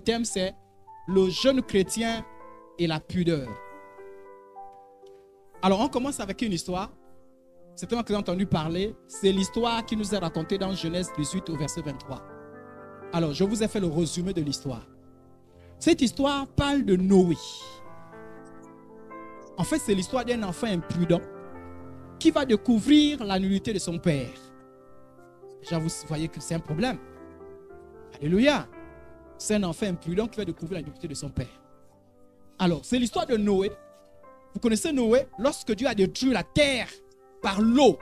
thème, c'est le jeune chrétien et la pudeur. Alors, on commence avec une histoire. Certainement que vous avez entendu parler. C'est l'histoire qui nous est racontée dans Genèse 18 au verset 23. Alors, je vous ai fait le résumé de l'histoire. Cette histoire parle de Noé. En fait, c'est l'histoire d'un enfant imprudent qui va découvrir la nullité de son père. Déjà, vous voyez que c'est un problème. Alléluia. C'est un enfant imprudent qui va découvrir la nullité de son père. Alors, c'est l'histoire de Noé. Vous connaissez Noé, lorsque Dieu a détruit la terre par l'eau,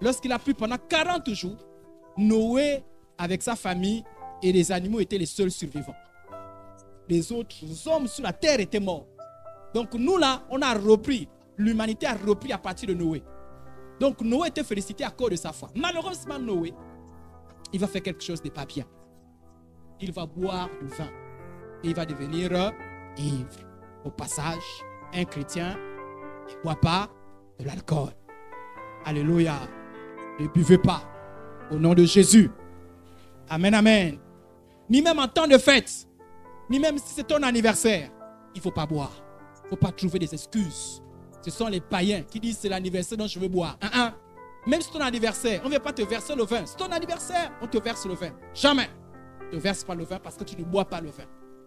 lorsqu'il a plu pendant 40 jours, Noé, avec sa famille et les animaux, étaient les seuls survivants. Les autres hommes sur la terre étaient morts. Donc nous là, on a repris, l'humanité a repris à partir de Noé. Donc Noé était félicité à cause de sa foi. Malheureusement, Noé, il va faire quelque chose de pas bien. Il va boire du vin et il va devenir ivre. Au passage, un chrétien ne boit pas de l'alcool. Alléluia. Ne buvez pas. Au nom de Jésus. Amen, amen. Ni même en temps de fête, ni même si c'est ton anniversaire, il ne faut pas boire. Il ne faut pas trouver des excuses. Ce sont les païens qui disent c'est l'anniversaire dont je veux boire. Même si c'est ton anniversaire, on ne vient pas te verser le vin. C'est ton anniversaire, on te verse le vin. Jamais. Ne verse pas le vin parce que tu ne bois pas le vin.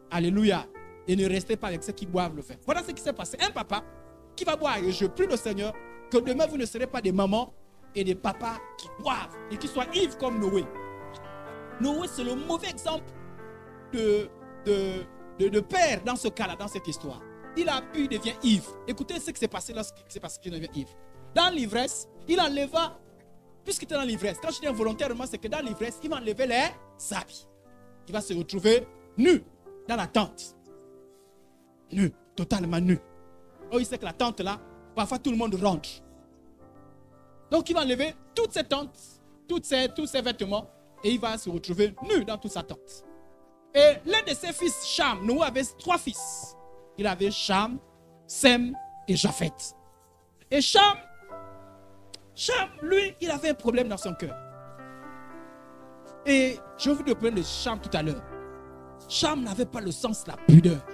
Alléluia. Et ne restez pas avec ceux qui boivent le vin. Voilà ce qui s'est passé. Un papa qui va boire, et je prie le Seigneur que demain vous ne serez pas des mamans et des papas qui boivent et qui soient ivres comme Noé. Noé, c'est le mauvais exemple de père dans ce cas-là, dans cette histoire. Il a bu, il devient ivre. Écoutez ce qui s'est passé lorsqu'il devient ivre. Dans l'ivresse, il enleva, puisqu'il était dans l'ivresse, quand je dis involontairement, c'est que dans l'ivresse, il va enlever les habits. Il va se retrouver nu dans la tente. Nu, totalement nu. Oh, il sait que la tente là, parfois tout le monde rentre. Donc il va enlever toutes ses tentes, tous ses vêtements, et il va se retrouver nu dans toute sa tente. Et l'un de ses fils, Cham, Noé avait 3 fils. Il avait Cham, Sem et Japheth. Et Cham, lui, il avait un problème dans son cœur. Et je vais vous donner le problème de Cham tout à l'heure. Cham n'avait pas le sens de la pudeur.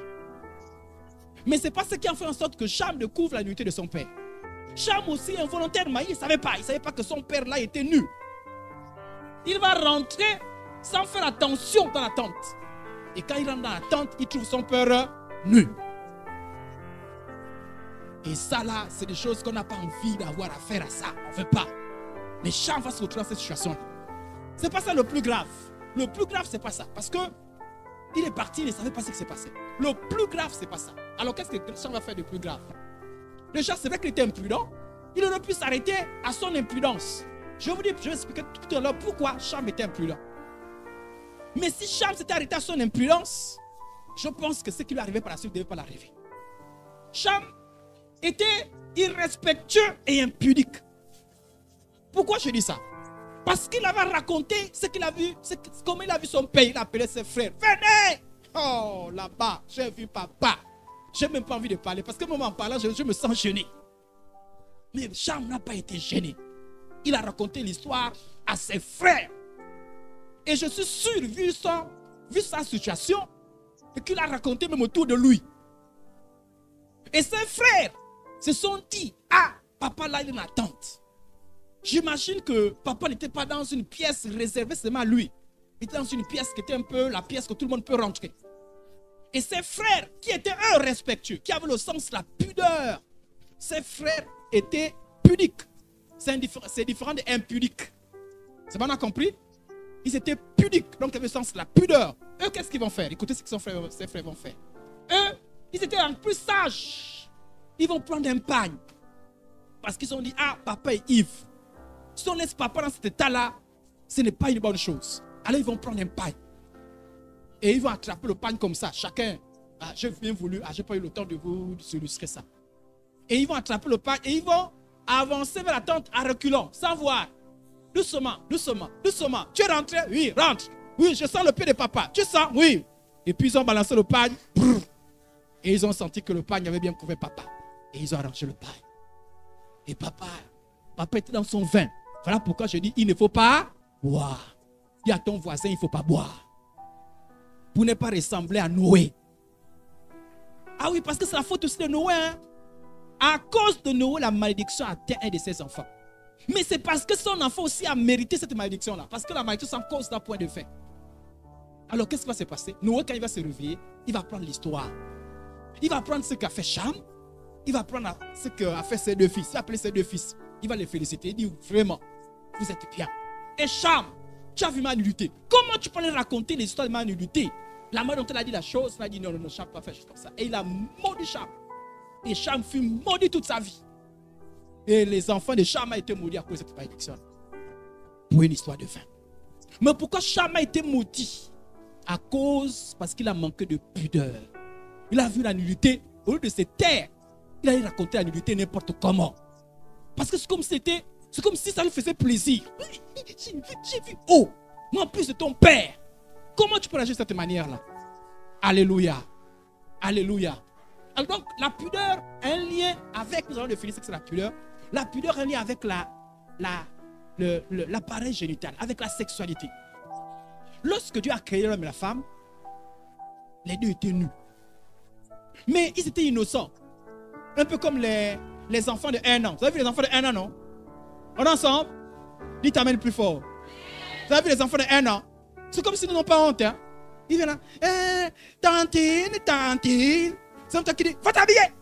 Mais ce n'est pas ce qui a fait en sorte que Cham découvre la nudité de son père. Cham aussi, involontairement, il ne savait pas. Il ne savait pas que son père là était nu. Il va rentrer sans faire attention dans la tente. Et quand il rentre dans la tente, il trouve son père nu. Et ça là, c'est des choses qu'on n'a pas envie d'avoir à faire à ça. On ne veut pas. Mais Cham va se retrouver dans cette situation-là. Ce n'est pas ça le plus grave. Le plus grave, ce n'est pas ça. Parce que il est parti, il ne savait pas ce qui s'est passé. Le plus grave, ce n'est pas ça. Alors qu'est-ce que Cham va faire de plus grave? Déjà, c'est vrai qu'il était imprudent. Il aurait pu s'arrêter à son imprudence. Je vais expliquer tout à l'heure pourquoi Cham était imprudent. Mais si Cham s'était arrêté à son imprudence, je pense que ce qui lui arrivait par la suite ne devait pas l'arriver. Cham était irrespectueux et impudique. Pourquoi je dis ça? Parce qu'il avait raconté ce qu'il a vu, comment il a vu son père. Il appelait ses frères. Venez! Oh, là-bas, j'ai vu papa. Je n'ai même pas envie de parler parce que moi, en parlant, je me sens gêné. Mais Cham n'a pas été gêné. Il a raconté l'histoire à ses frères. Et je suis sûr, vu sa situation, qu'il a raconté même autour de lui. Et ses frères se sont dit, ah, papa là, il est dans la tente. J'imagine que papa n'était pas dans une pièce réservée seulement à lui. Il était dans une pièce qui était un peu la pièce que tout le monde peut rentrer. Et ses frères, qui étaient eux respectueux, qui avaient le sens de la pudeur, ses frères étaient pudiques. C'est différent de impudique. C'est bon, on a compris? Ils étaient pudiques, donc ils avaient le sens de la pudeur. Eux, qu'est-ce qu'ils vont faire? Écoutez ce que ses frères vont faire. Eux, ils étaient en plus sages. Ils vont prendre un pagne. Parce qu'ils ont dit, ah, papa est ivre. Si on laisse papa dans cet état-là, ce n'est pas une bonne chose. Alors ils vont prendre un pagne. Et ils vont attraper le pagne comme ça. Chacun, ah, j'ai bien voulu, ah, je n'ai pas eu le temps de vous illustrer ça. Et ils vont attraper le pagne et ils vont avancer vers la tente en reculant, sans voir. Doucement, doucement, doucement. Tu es rentré? Oui, rentre. Oui, je sens le pied de papa. Tu sens? Oui. Et puis ils ont balancé le pagne. Brrr. Et ils ont senti que le pagne avait bien couvert papa. Et ils ont arrangé le pagne. Et papa était dans son vin. Voilà pourquoi je dis, il ne faut pas boire. Dis à ton voisin, il ne faut pas boire. pour ne pas ressembler à Noé. Ah oui, parce que c'est la faute aussi de Noé. Hein? À cause de Noé, la malédiction atteint un de ses enfants. Mais c'est parce que son enfant aussi a mérité cette malédiction-là. Parce que la malédiction, c'est cause d'un point de fait. Alors, qu'est-ce qui va se passer? Noé, quand il va se réveiller, il va prendre l'histoire. Il va prendre ce qu'a fait Cham. Il va prendre ce qu'a fait ses deux fils. Il va appeler ses deux fils. Il va les féliciter. Il dit, vraiment, vous êtes bien. Et Cham, tu as vu ma nullité. Comment tu peux lui raconter l'histoire de ma nullité? La mère dont elle a dit la chose, elle a dit, non, non, non, Cham n'a pas fait chose comme ça. Et il a maudit Cham. Et Cham fut maudit toute sa vie. Et les enfants de Cham ont été maudits à cause de cette malédiction. Pour une histoire de fin. Mais pourquoi Cham a été maudit? Parce qu'il a manqué de pudeur. Il a vu la nullité, au lieu de se taire, il a raconté la nullité n'importe comment. Parce que c'est comme si ça lui faisait plaisir. J'ai vu, oh, moi en plus de ton père. Comment tu peux agir de cette manière-là? Alléluia. Alléluia. Alors donc, la pudeur a un lien avec, nous allons définir ce que c'est la pudeur. La pudeur a un lien avec l'appareil génital, avec la sexualité. Lorsque Dieu a créé l'homme et la femme, les deux étaient nus. Mais ils étaient innocents. Un peu comme les enfants de 1 an. Vous avez vu les enfants de 1 an, non? On est ensemble? Dites amen plus fort. Vous avez vu les enfants de 1 an? C'est comme s'ils n'ont pas honte. Hein? Ils viennent là. Tantine. C'est toi qui dit, va t'habiller.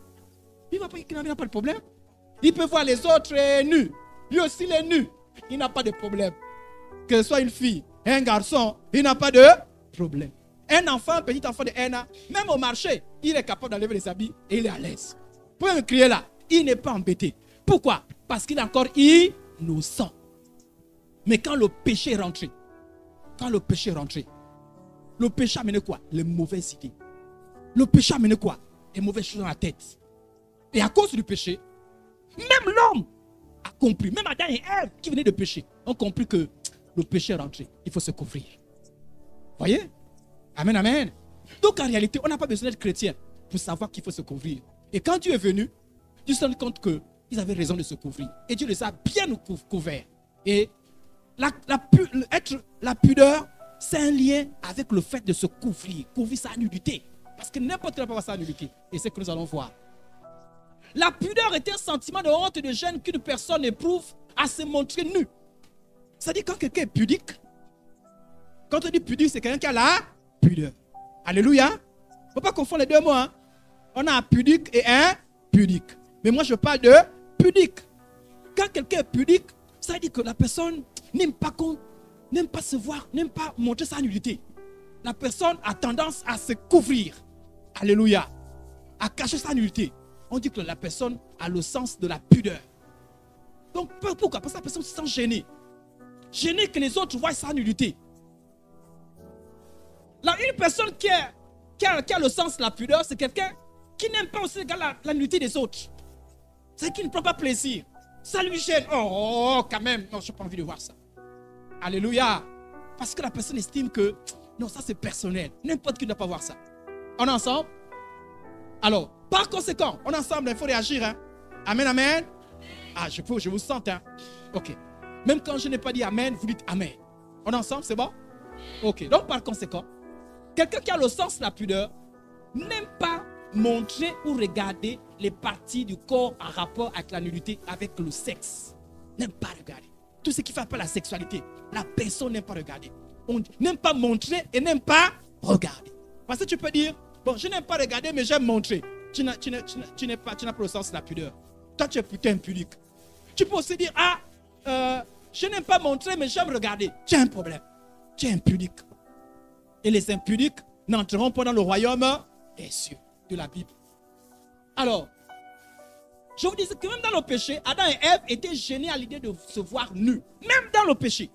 Il n'a pas de problème. Il peut voir les autres nus. Lui aussi, il est nu. Il n'a pas de problème. Que ce soit une fille, un garçon, il n'a pas de problème. Un enfant, un petit enfant de 1 an, même au marché, il est capable d'enlever les habits et il est à l'aise. Vous pouvez me crier là, il n'est pas embêté. Pourquoi? Parce qu'il est encore innocent. Mais quand le péché est rentré, le péché a mené quoi? Les mauvaises idées. Le péché a mené quoi? Les mauvaises choses dans la tête. Et à cause du péché, même l'homme a compris, même Adam et Ève qui venaient de pécher, ont compris que le péché est rentré. Il faut se couvrir. Voyez? Amen, amen. Donc en réalité, on n'a pas besoin d'être chrétien pour savoir qu'il faut se couvrir. Et quand Dieu est venu, Dieu se rend compte qu'ils avaient raison de se couvrir. Et Dieu les a bien couverts. Et la pudeur, c'est un lien avec le fait de se couvrir sa nudité. Parce que n'importe qui n'a pas voir sa nudité. Et c'est ce que nous allons voir. La pudeur est un sentiment de honte et de gêne qu'une personne éprouve à se montrer nue. C'est-à-dire quand quelqu'un est pudique, quand on dit pudique, c'est quelqu'un qui a la pudeur. Alléluia. Il ne faut pas confondre les deux mots. Hein? On a un pudique et un pudique. Mais moi, je parle de pudique. Quand quelqu'un est pudique, ça veut dire que la personne n'aime pas se voir, n'aime pas montrer sa nudité. La personne a tendance à se couvrir. Alléluia. À cacher sa nudité. On dit que la personne a le sens de la pudeur. Donc, pourquoi? Parce que la personne se sent gênée. Gênée que les autres voient sa nudité. Là, une personne qui a le sens de la pudeur, c'est quelqu'un qui n'aime pas aussi la nudité des autres. C'est qui ne prend pas plaisir. Ça lui gêne. Oh, quand même. Non, je n'ai pas envie de voir ça. Alléluia. Parce que la personne estime que, non, ça c'est personnel. N'importe qui ne doit pas voir ça. On est ensemble? Alors, par conséquent, on est ensemble, il faut réagir. Hein? Amen, amen. Ah, je vous sens. Hein? Ok. Même quand je n'ai pas dit amen, vous dites amen. On est ensemble, c'est bon? Ok. Donc, par conséquent, quelqu'un qui a le sens de la pudeur n'aime pas montrer ou regarder les parties du corps en rapport avec la nudité, avec le sexe. N'aime pas regarder. Tout ce qui fait appel à la sexualité, la personne n'aime pas regarder. On n'aime pas montrer et n'aime pas regarder. Parce que tu peux dire, bon, je n'aime pas regarder, mais j'aime montrer. Tu n'as pas le sens de la pudeur. Toi, tu es plutôt impudique. Tu peux aussi dire, je n'aime pas montrer, mais j'aime regarder. Tu as un problème. Tu es impudique. Et les impudiques n'entreront pas dans le royaume des cieux de la Bible. Alors, je vous disais que même dans le péché, Adam et Ève étaient gênés à l'idée de se voir nus. Même dans le péché.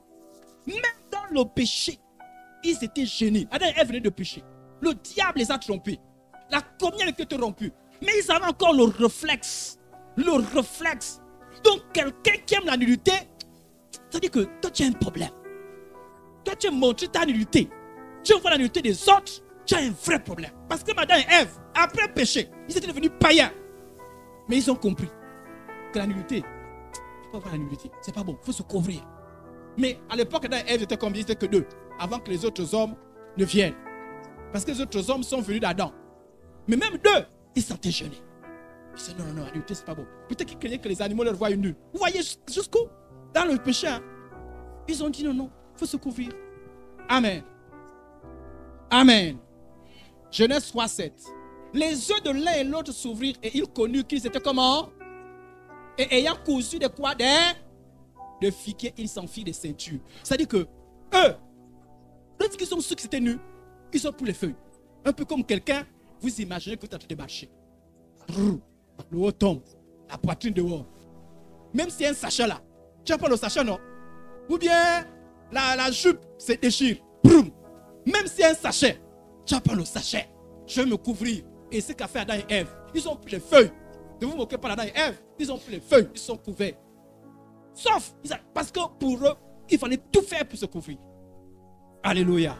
Même dans le péché, ils étaient gênés. Adam et Ève venaient de pécher. Le diable les a trompés. La communion était rompue. Mais ils avaient encore le réflexe. Le réflexe. Donc, quelqu'un qui aime la nudité, ça dit que toi, tu as un problème. Toi, tu as montré ta nudité. Tu vois la nudité des autres, tu as un vrai problème. Parce que Adam et Ève, après le péché, ils étaient devenus païens. Mais ils ont compris que la nudité, il ne faut pas voir la nudité. C'est pas bon, il faut se couvrir. Mais à l'époque, Adam et Ève étaient combien? Ils étaient que 2. Avant que les autres hommes ne viennent. Parce que les autres hommes sont venus d'Adam. Mais même d'eux, ils sentaient gênés. Ils disaient non, la nudité, c'est pas bon. Peut-être qu'ils craignaient que les animaux leur voient nus. Vous voyez jusqu'où? Dans le péché. Hein? Ils ont dit non, il faut se couvrir. Amen. Amen. Genèse 3:7. Les yeux de l'un et l'autre s'ouvrirent et ils connurent qu'ils étaient comment? Et ayant cousu de quoi? De fiquets, ils s'enfirent des ceintures. C'est-à-dire que eux, lorsqu'ils ont su qu'ils étaient nus, ils ont pris les feuilles. Un peu comme quelqu'un, vous imaginez que vous êtes en train de marcher. Le haut tombe, la poitrine dehors. Même s'il y a un sachet là, tu n'as pas le sachet, non? Ou bien la jupe se déchire. Même s'il y a un sachet, tu n'as pas le sachet. Je vais me couvrir. Et c'est qu'a fait Adam et Ève. Ils ont pris les feuilles. Ne vous moquez pas d'Adam et Ève. Ils ont pris les feuilles. Ils sont couverts. Sauf, parce que pour eux, il fallait tout faire pour se couvrir. Alléluia.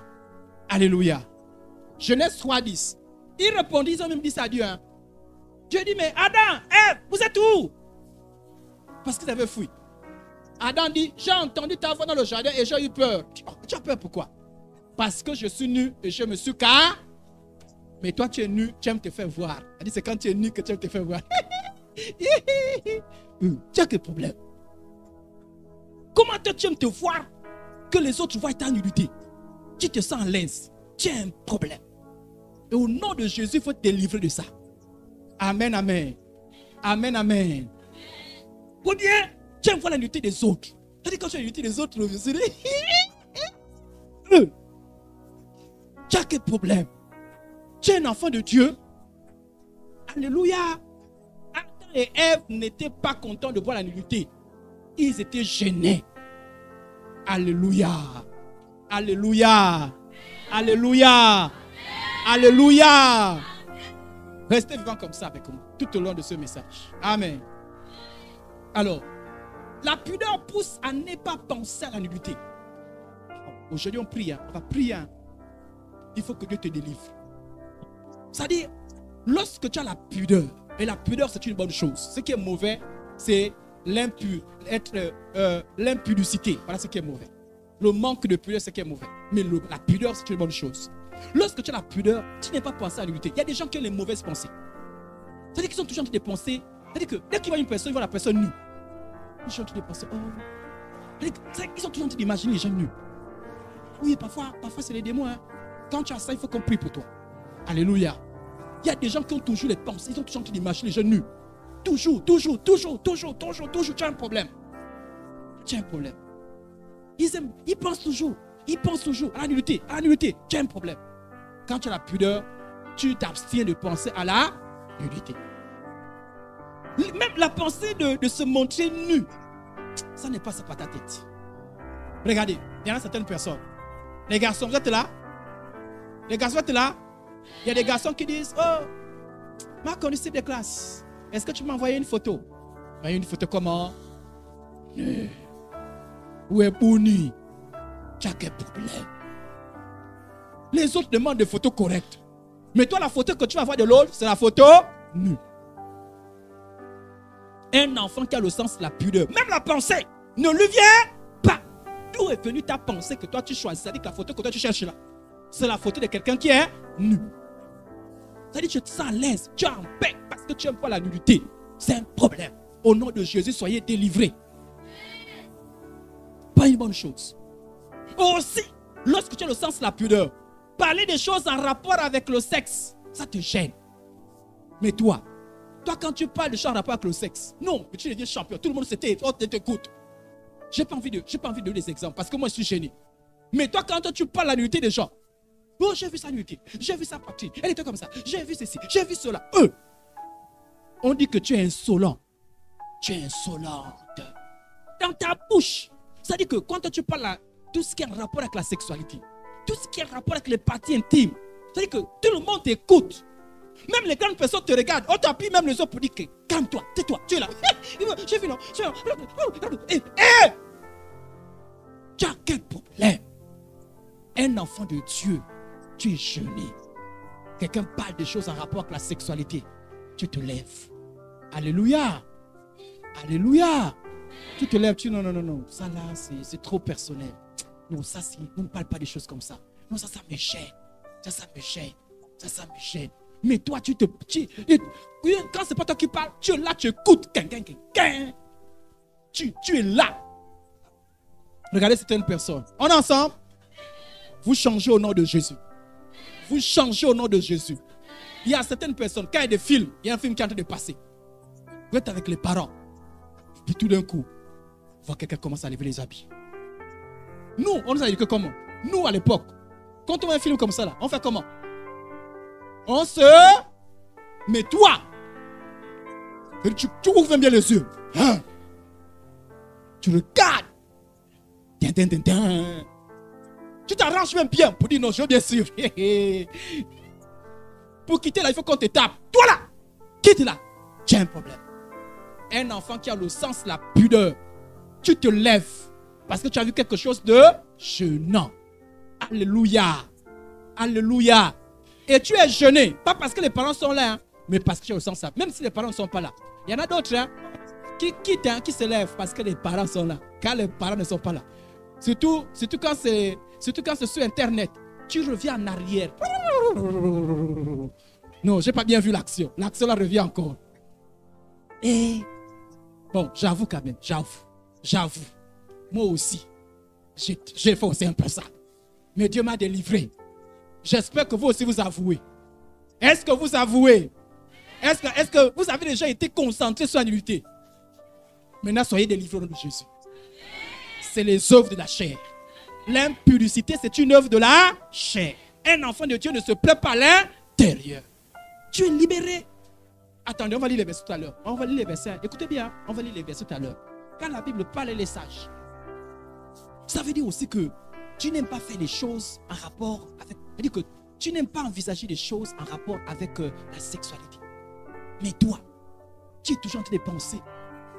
Alléluia. Genèse 3:10. Ils répondirent, ils ont même dit ça à Dieu. Hein. Dieu dit, mais Adam, Ève, vous êtes où? Parce qu'ils avaient fui. Adam dit, j'ai entendu ta voix dans le jardin et j'ai eu peur. Tu as peur pourquoi? Parce que je suis nu et je me suis car. Mais toi, tu es nu, tu aimes te faire voir. C'est quand tu es nu que tu aimes te faire voir. Tu as quel problème? Comment toi, tu aimes te voir que les autres voient ta nudité? Tu te sens à l'aise. Tu as un problème. Et au nom de Jésus, il faut te délivrer de ça. Amen, amen. Amen, amen. Ou bien, tu aimes voir la nudité des autres. C'est-à-dire quand tu as la nudité des autres, tu as quel problème? Tu es un enfant de Dieu. Alléluia. Adam et Ève n'étaient pas contents de voir la nudité. Ils étaient gênés. Alléluia. Alléluia. Alléluia. Alléluia. Restez vivants comme ça avec moi tout au long de ce message. Amen. Alors, la pudeur pousse à ne pas penser à la nudité. Aujourd'hui, on prie. On va prier. Il faut que Dieu te délivre. C'est-à-dire, lorsque tu as la pudeur, et la pudeur c'est une bonne chose. Ce qui est mauvais, c'est l'impudicité. Voilà ce qui est mauvais. Le manque de pudeur, c'est ce qui est mauvais. Mais la pudeur, c'est une bonne chose. Lorsque tu as la pudeur, tu n'es pas pensé à la nudité. Il y a des gens qui ont les mauvaises pensées. C'est-à-dire qu'ils sont toujours en train de penser. C'est-à-dire que dès qu'ils voient une personne, ils voient la personne nue. Ils sont en train de penser, ils sont toujours en train d'imaginer les gens nus. Oui, parfois c'est les démons. Hein. Quand tu as ça, il faut qu'on prie pour toi. Alléluia. Il y a des gens qui ont toujours les pensées. Ils ont toujours en train d'imaginer les gens nus. Toujours. Tu as un problème. Tu as un problème. Ils pensent toujours à la nudité. Tu as un problème. Quand tu as la pudeur, tu t'abstiens de penser à la nudité. Même la pensée de se montrer nu, ça n'est pas ça par ta tête. Regardez, il y en a certaines personnes. Les garçons, vous êtes là? Les garçons, vous êtes là? Il y a des garçons qui disent, oh, ma condisciple de classe, est-ce que tu m'as envoyé une photo? Une photo comment? Où est Bouni? Tu as quel problème? Les autres demandent des photos correctes. Mais toi, la photo que tu vas voir de l'autre, c'est la photo nue. Un enfant qui a le sens de la pudeur, même la pensée, ne lui vient pas. D'où est venue ta pensée que toi tu choisis? C'est-à-dire que la photo que toi tu cherches là, c'est la photo de quelqu'un qui est nu. C'est-à-dire que tu te sens à l'aise, tu es en paix parce que tu aimes pas la nudité. C'est un problème. Au nom de Jésus, soyez délivrés. Pas une bonne chose. Aussi, lorsque tu as le sens de la pudeur, parler des choses en rapport avec le sexe, ça te gêne. Mais toi quand tu parles de choses en rapport avec le sexe, non, mais tu deviens champion. Tout le monde t'écoute. J'ai pas envie de donner des exemples parce que moi je suis gêné. Mais toi, quand tu parles de la nudité des gens, oh, j'ai vu sa nudité, j'ai vu sa partie, elle était comme ça, j'ai vu ceci, j'ai vu cela. On dit que tu es insolent. Tu es insolente. Dans ta bouche. C'est-à-dire que quand tu parles de tout ce qui est en rapport avec la sexualité, tout ce qui est en rapport avec les parties intimes, c'est-à-dire que tout le monde t'écoute. Même les grandes personnes te regardent. On t'appuie même les autres pour dire que calme-toi, tais-toi, tu es là. J'ai vu non. Tu as quel problème? Un enfant de Dieu, tu es gêné. Quelqu'un parle des choses en rapport avec la sexualité, tu te lèves. Alléluia. Alléluia. Tu te lèves, tu dis non. Ça là, c'est trop personnel. Non, ça, on ne parle pas des choses comme ça. Non, ça me gêne. Ça me gêne. Ça me gêne. Mais toi, quand c'est pas toi qui parles, tu es là, tu écoutes. Tu es là. Regardez certaines personnes. On est ensemble. Vous changez au nom de Jésus. Vous changez au nom de Jésus. Il y a certaines personnes, quand il y a des films, il y a un film qui est en train de passer. Vous êtes avec les parents. Puis tout d'un coup, vous voyez quelqu'un commence à lever les habits. Nous, on nous a dit que comment? Nous, à l'époque, quand on voit un film comme ça, là, on fait comment? On se... Mais toi, tu ouvres bien les yeux. Hein? Tu regardes. Tu t'arranges même bien pour dire non, je veux bien sûr. Pour quitter là, il faut qu'on te tape. Toi là, quitte là. Tu as un problème. Un enfant qui a le sens, la pudeur. Tu te lèves parce que tu as vu quelque chose de gênant. Alléluia. Alléluia. Et tu es gêné, pas parce que les parents sont là, hein, mais parce que tu as le sens. Même si les parents ne sont pas là. Il y en a d'autres hein, qui quittent, hein, qui se lèvent parce que les parents sont là. Quand les parents ne sont pas là. Surtout quand c'est sur Internet. Tu reviens en arrière. Non, je n'ai pas bien vu l'action. L'action là revient encore. Et bon, j'avoue quand même, j'avoue. Moi aussi, j'ai fait aussi un peu ça. Mais Dieu m'a délivré. J'espère que vous aussi vous avouez. Est-ce que vous avouez? Est-ce que vous avez déjà été concentré sur la nullité? Maintenant, soyez délivrés au nom de Jésus. C'est les œuvres de la chair. L'impudicité, c'est une œuvre de la chair. Un enfant de Dieu ne se plaît pas à l'intérieur. Tu es libéré. Attendez, on va lire les versets tout à l'heure. On va lire les versets. Écoutez bien, on va lire les versets tout à l'heure. Quand la Bible parle les sages, ça veut dire aussi que tu n'aimes pas faire les choses en rapport avec... C'est-à-dire que tu n'aimes pas envisager des choses en rapport avec la sexualité. Mais toi, tu es toujours en train de penser.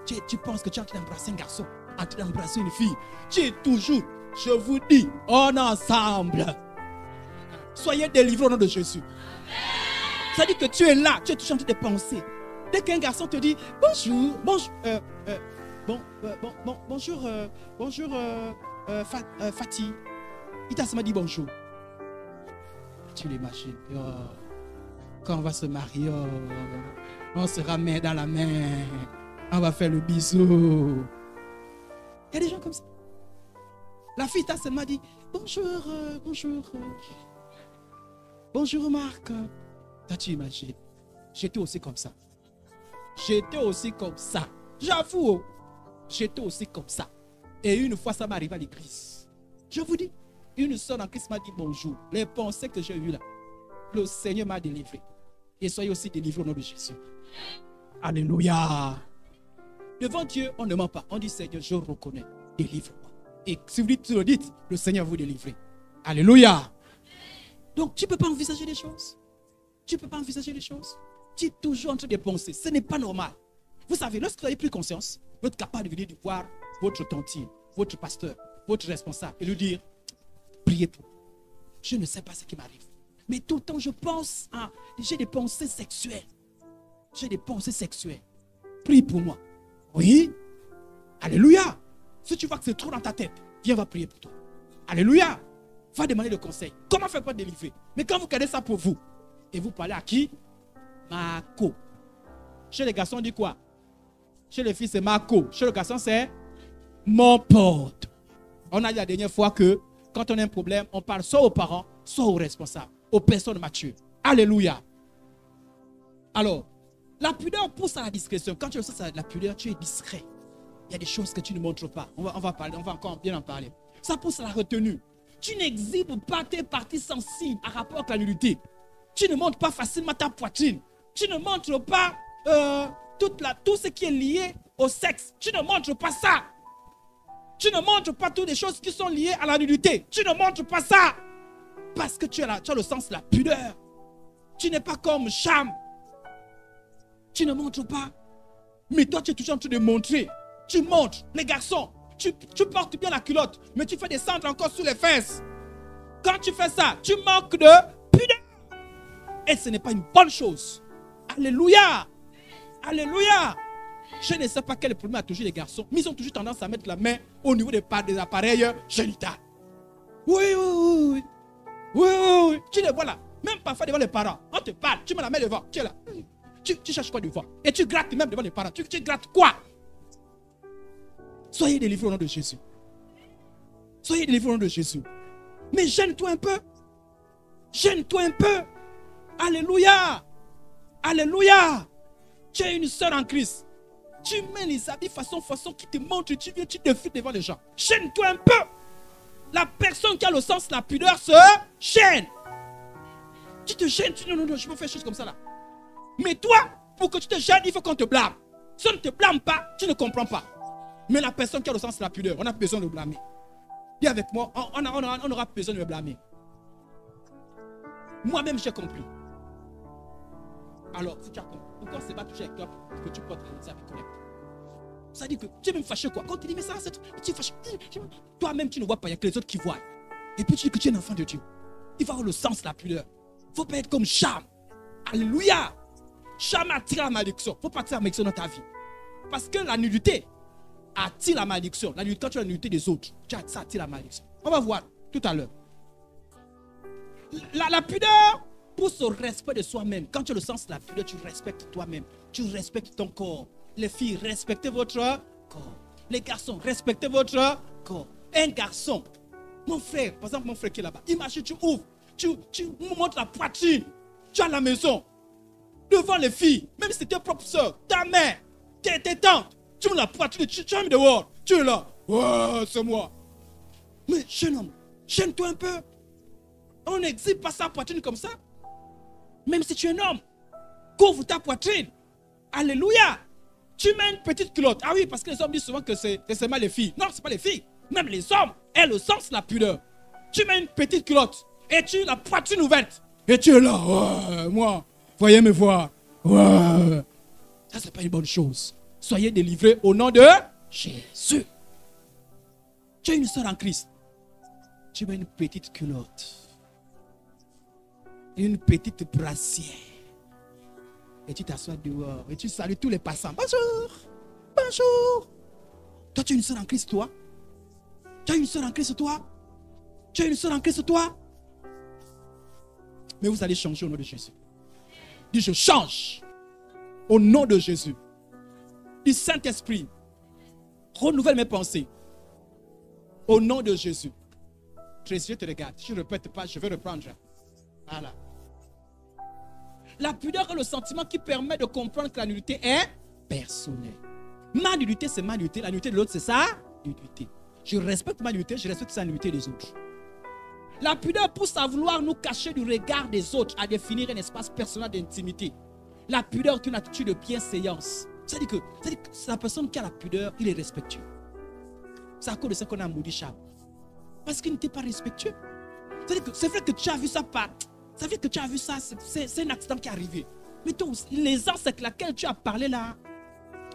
Tu penses que tu es en train d'embrasser un garçon, en train d'embrasser une fille. Tu es toujours, je vous dis, on est ensemble. Soyez délivrés au nom de Jésus. Ça dit que tu es là, tu es toujours en train de penser. Dès qu'un garçon te dit bonjour, bonjour Fatih, il t'a seulement dit bonjour. Tu l'imagines, quand on va se marier, on sera main dans la main, on va faire le bisou. Il y a des gens comme ça. La fille t'a seulement dit bonjour Marc. Toi, tu imagines, j'étais aussi comme ça. J'étais aussi comme ça. J'avoue, j'étais aussi comme ça. Et une fois, ça m'est arrivé à l'église. Je vous dis, une soeur en Christ m'a dit bonjour. Les pensées que j'ai eues là, le Seigneur m'a délivré. Et soyez aussi délivrés au nom de Jésus. Alléluia. Devant Dieu, on ne ment pas. On dit Seigneur, je reconnais. Délivre-moi. Et si vous le dites, le Seigneur vous délivre. Alléluia. Donc, tu ne peux pas envisager les choses. Tu ne peux pas envisager les choses. Tu es toujours en train de penser. Ce n'est pas normal. Vous savez, lorsque vous avez pris conscience, vous êtes capable de venir voir votre tantier, votre pasteur, votre responsable et lui dire, priez pour moi. Je ne sais pas ce qui m'arrive. Mais tout le temps, je pense à... J'ai des pensées sexuelles. J'ai des pensées sexuelles. Prie pour moi. Oui. Alléluia. Si tu vois que c'est trop dans ta tête, viens, on va prier pour toi. Alléluia. Va demander le conseil. Comment faire pour délivrer? Mais quand vous gardez ça pour vous, et vous parlez à qui? Marco. Chez les garçons, on dit quoi? Chez les filles, c'est Marco. Chez le garçon, c'est mon pote. On a dit la dernière fois que quand on a un problème, on parle soit aux parents, soit aux responsables, aux personnes matures. Alléluia. Alors, la pudeur pousse à la discrétion. Quand tu ressens la pudeur, tu es discret. Il y a des choses que tu ne montres pas. On va encore bien en parler. Ça pousse à la retenue. Tu n'exhibes pas tes parties sensibles à rapport avec la nudité. Tu ne montres pas facilement ta poitrine. Tu ne montres pas tout ce qui est lié au sexe. Tu ne montres pas ça. Tu ne montres pas toutes les choses qui sont liées à la nudité. Tu ne montres pas ça. Parce que tu as le sens de la pudeur. Tu n'es pas comme Cham. Tu ne montres pas. Mais toi, tu es toujours en train de montrer. Tu montres. Les garçons, tu portes bien la culotte, mais tu fais des cendres encore sous les fesses. Quand tu fais ça, tu manques de pudeur. Et ce n'est pas une bonne chose. Alléluia. Alléluia. Je ne sais pas quel problème a toujours les garçons, mais ils ont toujours tendance à mettre la main au niveau des appareils génitaux. Oui. Oui, oui, oui. Tu les vois là. Même parfois devant les parents. On te parle. Tu mets la main devant. Tu es là. Tu cherches quoi devant? Et tu grattes même devant les parents. Tu grattes quoi? Soyez délivrés au nom de Jésus. Soyez délivrés au nom de Jésus. Mais gêne-toi un peu. Gêne-toi un peu. Alléluia. Alléluia. Tu es une sœur en Christ. Tu mets les habits façon qui te montre. Tu viens, tu défiles devant les gens. Gêne-toi un peu. La personne qui a le sens, la pudeur se gêne. Tu te gênes. Tu dis non, je peux faire des choses comme ça là. Mais toi, pour que tu te gênes, il faut qu'on te blâme. Si on ne te blâme pas, tu ne comprends pas. Mais la personne qui a le sens de la pudeur, on a besoin de blâmer. Dis avec moi, on aura besoin de me blâmer. Moi-même, j'ai compris. Alors, si tu as compris, pourquoi on ne s'est pas touché avec toi pour que tu portes les habits corrects? Ça dit que tu es même fâché quoi. Quand tu dis, mais ça, tu es fâché. Toi-même, tu ne vois pas, il n'y a que les autres qui voient. Et puis tu dis que tu es un enfant de Dieu. Il faut avoir le sens de la pudeur. Il ne faut pas être comme Cham. Alléluia. Cham attire la malédiction. Il ne faut pas attirer la malédiction dans ta vie. Parce que la nudité attire la malédiction. La nudité, quand tu as la nudité des autres, ça attire la malédiction. On va voir tout à l'heure. La pudeur pousse au respect de soi-même. Quand tu as le sens de la pudeur, tu respectes toi-même. Tu respectes ton corps. Les filles, respectez votre corps. Les garçons, respectez votre corps. Un garçon, mon frère, par exemple mon frère qui est là-bas, imagine, tu ouvres, tu montres la poitrine. Tu es à la maison, devant les filles, même si c'est tes propres soeurs, ta mère, tes tantes, tu montres la poitrine, tu es dehors, tu es là. Ouais, c'est moi. Mais jeune homme, gêne-toi un peu. On n'exhibe pas sa poitrine comme ça. Même si tu es un homme, couvre ta poitrine. Alléluia. Tu mets une petite culotte. Ah oui, parce que les hommes disent souvent que c'est seulement les filles. Non, ce n'est pas les filles. Même les hommes aient le sens de la pudeur. Tu mets une petite culotte et tu as la poitrine ouverte. Et tu es là. Ouais, moi, voyez me voir. Ouais. Ça, ce n'est pas une bonne chose. Soyez délivrés au nom de Jésus. Tu es une sœur en Christ. Tu mets une petite culotte. Une petite brassière. Et tu t'assois dehors. Et tu salues tous les passants. Bonjour. Bonjour. Toi, tu es une sœur en Christ, toi. Tu as une sœur en Christ, toi. Tu as une sœur en Christ, toi. Mais vous allez changer au nom de Jésus. Dis, je change. Au nom de Jésus. Dis, Saint-Esprit, renouvelle mes pensées. Au nom de Jésus. Je te regarde. Si je ne répète pas, je vais reprendre. Voilà. La pudeur est le sentiment qui permet de comprendre que la nudité est personnelle. Ma nudité, c'est ma nudité. La nudité de l'autre, c'est sa nudité. Je respecte ma nudité, je respecte sa nudité des autres. La pudeur pousse à vouloir nous cacher du regard des autres, à définir un espace personnel d'intimité. La pudeur est une attitude de bienséance. C'est-à-dire que la personne qui a la pudeur, il est respectueux. C'est à cause de ça qu'on a maudit Cham. Parce qu'il n'était pas respectueux. C'est-à-dire que c'est vrai que tu as vu ça pas. Ça veut dire que tu as vu ça, c'est un accident qui est arrivé. Mais toi, l'aisance avec laquelle tu as parlé là,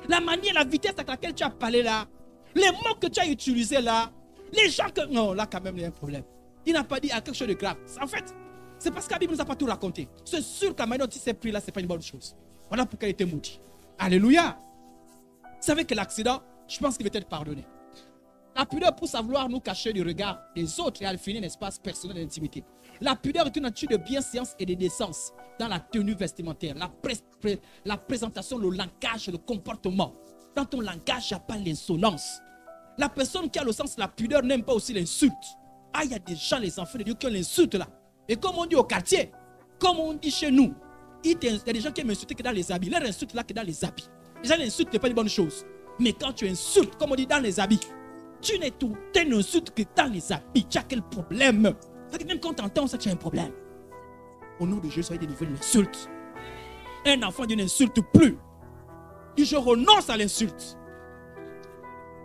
la manière, la vitesse avec laquelle tu as parlé là, les mots que tu as utilisés là, les gens que... Non, là quand même, il y a un problème. Il n'a pas dit à quelque chose de grave. En fait, c'est parce que la Bible ne nous a pas tout raconté. C'est sûr que la manière dont il s'est pris là, ce n'est pas une bonne chose. Voilà pourquoi il était maudit. Alléluia. Vous savez que l'accident, je pense qu'il va être pardonné. La pudeur pousse à vouloir nous cacher du regard des autres et à finir un espace personnel d'intimité. La pudeur est une attitude de bienséance et de décence dans la tenue vestimentaire, la présentation, le langage, le comportement. Dans ton langage, il n'y a pas l'insolence. La personne qui a le sens de la pudeur n'aime pas aussi l'insulte. Ah, il y a des gens, les enfants de Dieu, qui ont l'insulte là. Et comme on dit au quartier, comme on dit chez nous, il y a des gens qui aiment insulter que dans les habits. Leur insulte là que dans les habits. Les gens l'insultent n'est pas une bonne chose. Mais quand tu insultes, comme on dit dans les habits, tu n'insultes que dans les habits. Tu as quel problème? Même quand tu entends ça, tu as un problème. Au nom de Jésus, soyez délivrés de l'insulte. Un enfant Dieu n'insulte plus. Et je renonce à l'insulte.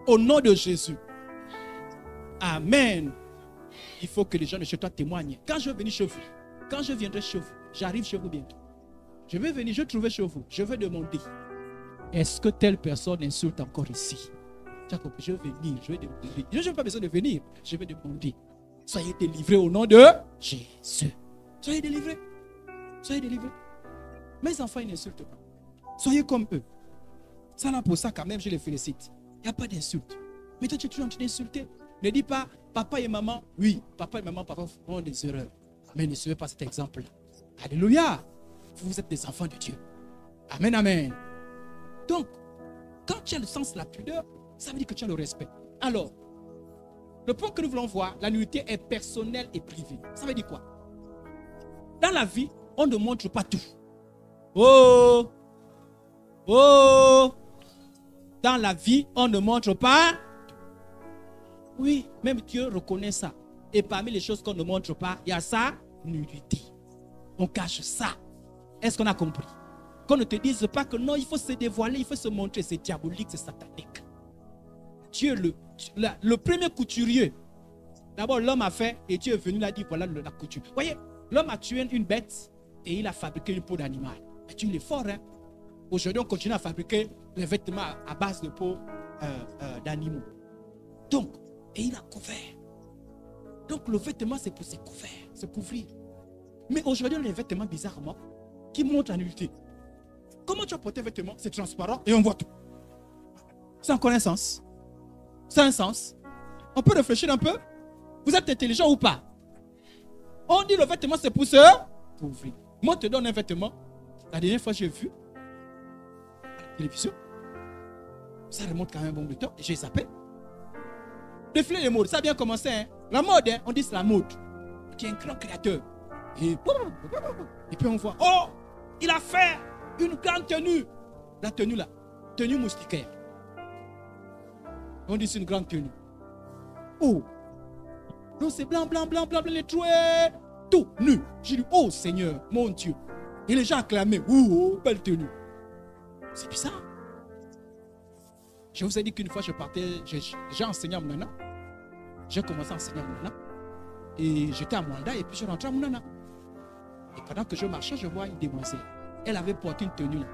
Au nom de Jésus. Amen. Il faut que les gens de chez toi témoignent. Quand je vais venir chez vous, quand je viendrai chez vous, j'arrive chez vous bientôt. Je vais venir, je vais trouver chez vous. Je vais demander, est-ce que telle personne insulte encore ici? Tu as compris? Je vais venir, je vais demander. Je n'ai pas besoin de venir, je vais demander. Soyez délivrés au nom de Jésus. Soyez délivrés. Soyez délivrés. Mes enfants, ils n'insultent pas. Soyez comme eux. Ça là pour ça, quand même, je les félicite. Il n'y a pas d'insulte. Mais toi, tu es toujours en train d'insulter. Ne dis pas, papa et maman. Oui, papa et maman, papa font des erreurs. Mais ne suivez pas cet exemple-là. Alléluia. Vous êtes des enfants de Dieu. Amen, amen. Donc, quand tu as le sens de la pudeur, ça veut dire que tu as le respect. Alors, le point que nous voulons voir, la nudité est personnelle et privée. Ça veut dire quoi? Dans la vie, on ne montre pas tout. Oh! Oh! Dans la vie, on ne montre pas. Oui, même Dieu reconnaît ça. Et parmi les choses qu'on ne montre pas, il y a sa nudité. On cache ça. Est-ce qu'on a compris? Qu'on ne te dise pas que non, il faut se dévoiler, il faut se montrer. C'est diabolique, c'est satanique. Dieu, le premier couturier, d'abord l'homme a fait et Dieu est venu, il a dit voilà la couture. Voyez, l'homme a tué une bête et il a fabriqué une peau d'animal. Mais Dieu il est fort, hein? Aujourd'hui, on continue à fabriquer les vêtements à base de peau d'animaux. Donc, et il a couvert. Donc, le vêtement, c'est pour se couvrir, se couvrir. Mais aujourd'hui, on a des vêtements bizarrement qui montrent la nudité. Comment tu as porté un vêtement? C'est transparent et on voit tout. Ça a encore un sens. Ça a un sens. On peut réfléchir un peu. Vous êtes intelligent ou pas? On dit le vêtement, c'est pour se couvrir. Moi, je te donne un vêtement. La dernière fois, j'ai vu à la télévision. Ça remonte quand même un bon bout de temps. Et j'ai zappé. Défiler les modes, ça a bien commencé. Hein? La mode, hein? On dit c'est la mode. Qui est un grand créateur. Et puis on voit, oh, il a fait une grande tenue. La tenue là, tenue moustiquaire. On dit c'est une grande tenue. Oh, non, c'est blanc, blanc, blanc, blanc, blanc, les troués, tout nu. J'ai dit, oh Seigneur, mon Dieu. Et les gens acclamaient, oh, belle tenue. C'est bizarre. Je vous ai dit qu'une fois je partais, j'ai enseigné à Mounana. J'ai commencé à enseigner à Mounana. Et j'étais à Mwanda et puis je rentrais à Mounana. Et pendant que je marchais, je vois une demoiselle. Elle avait porté une tenue là.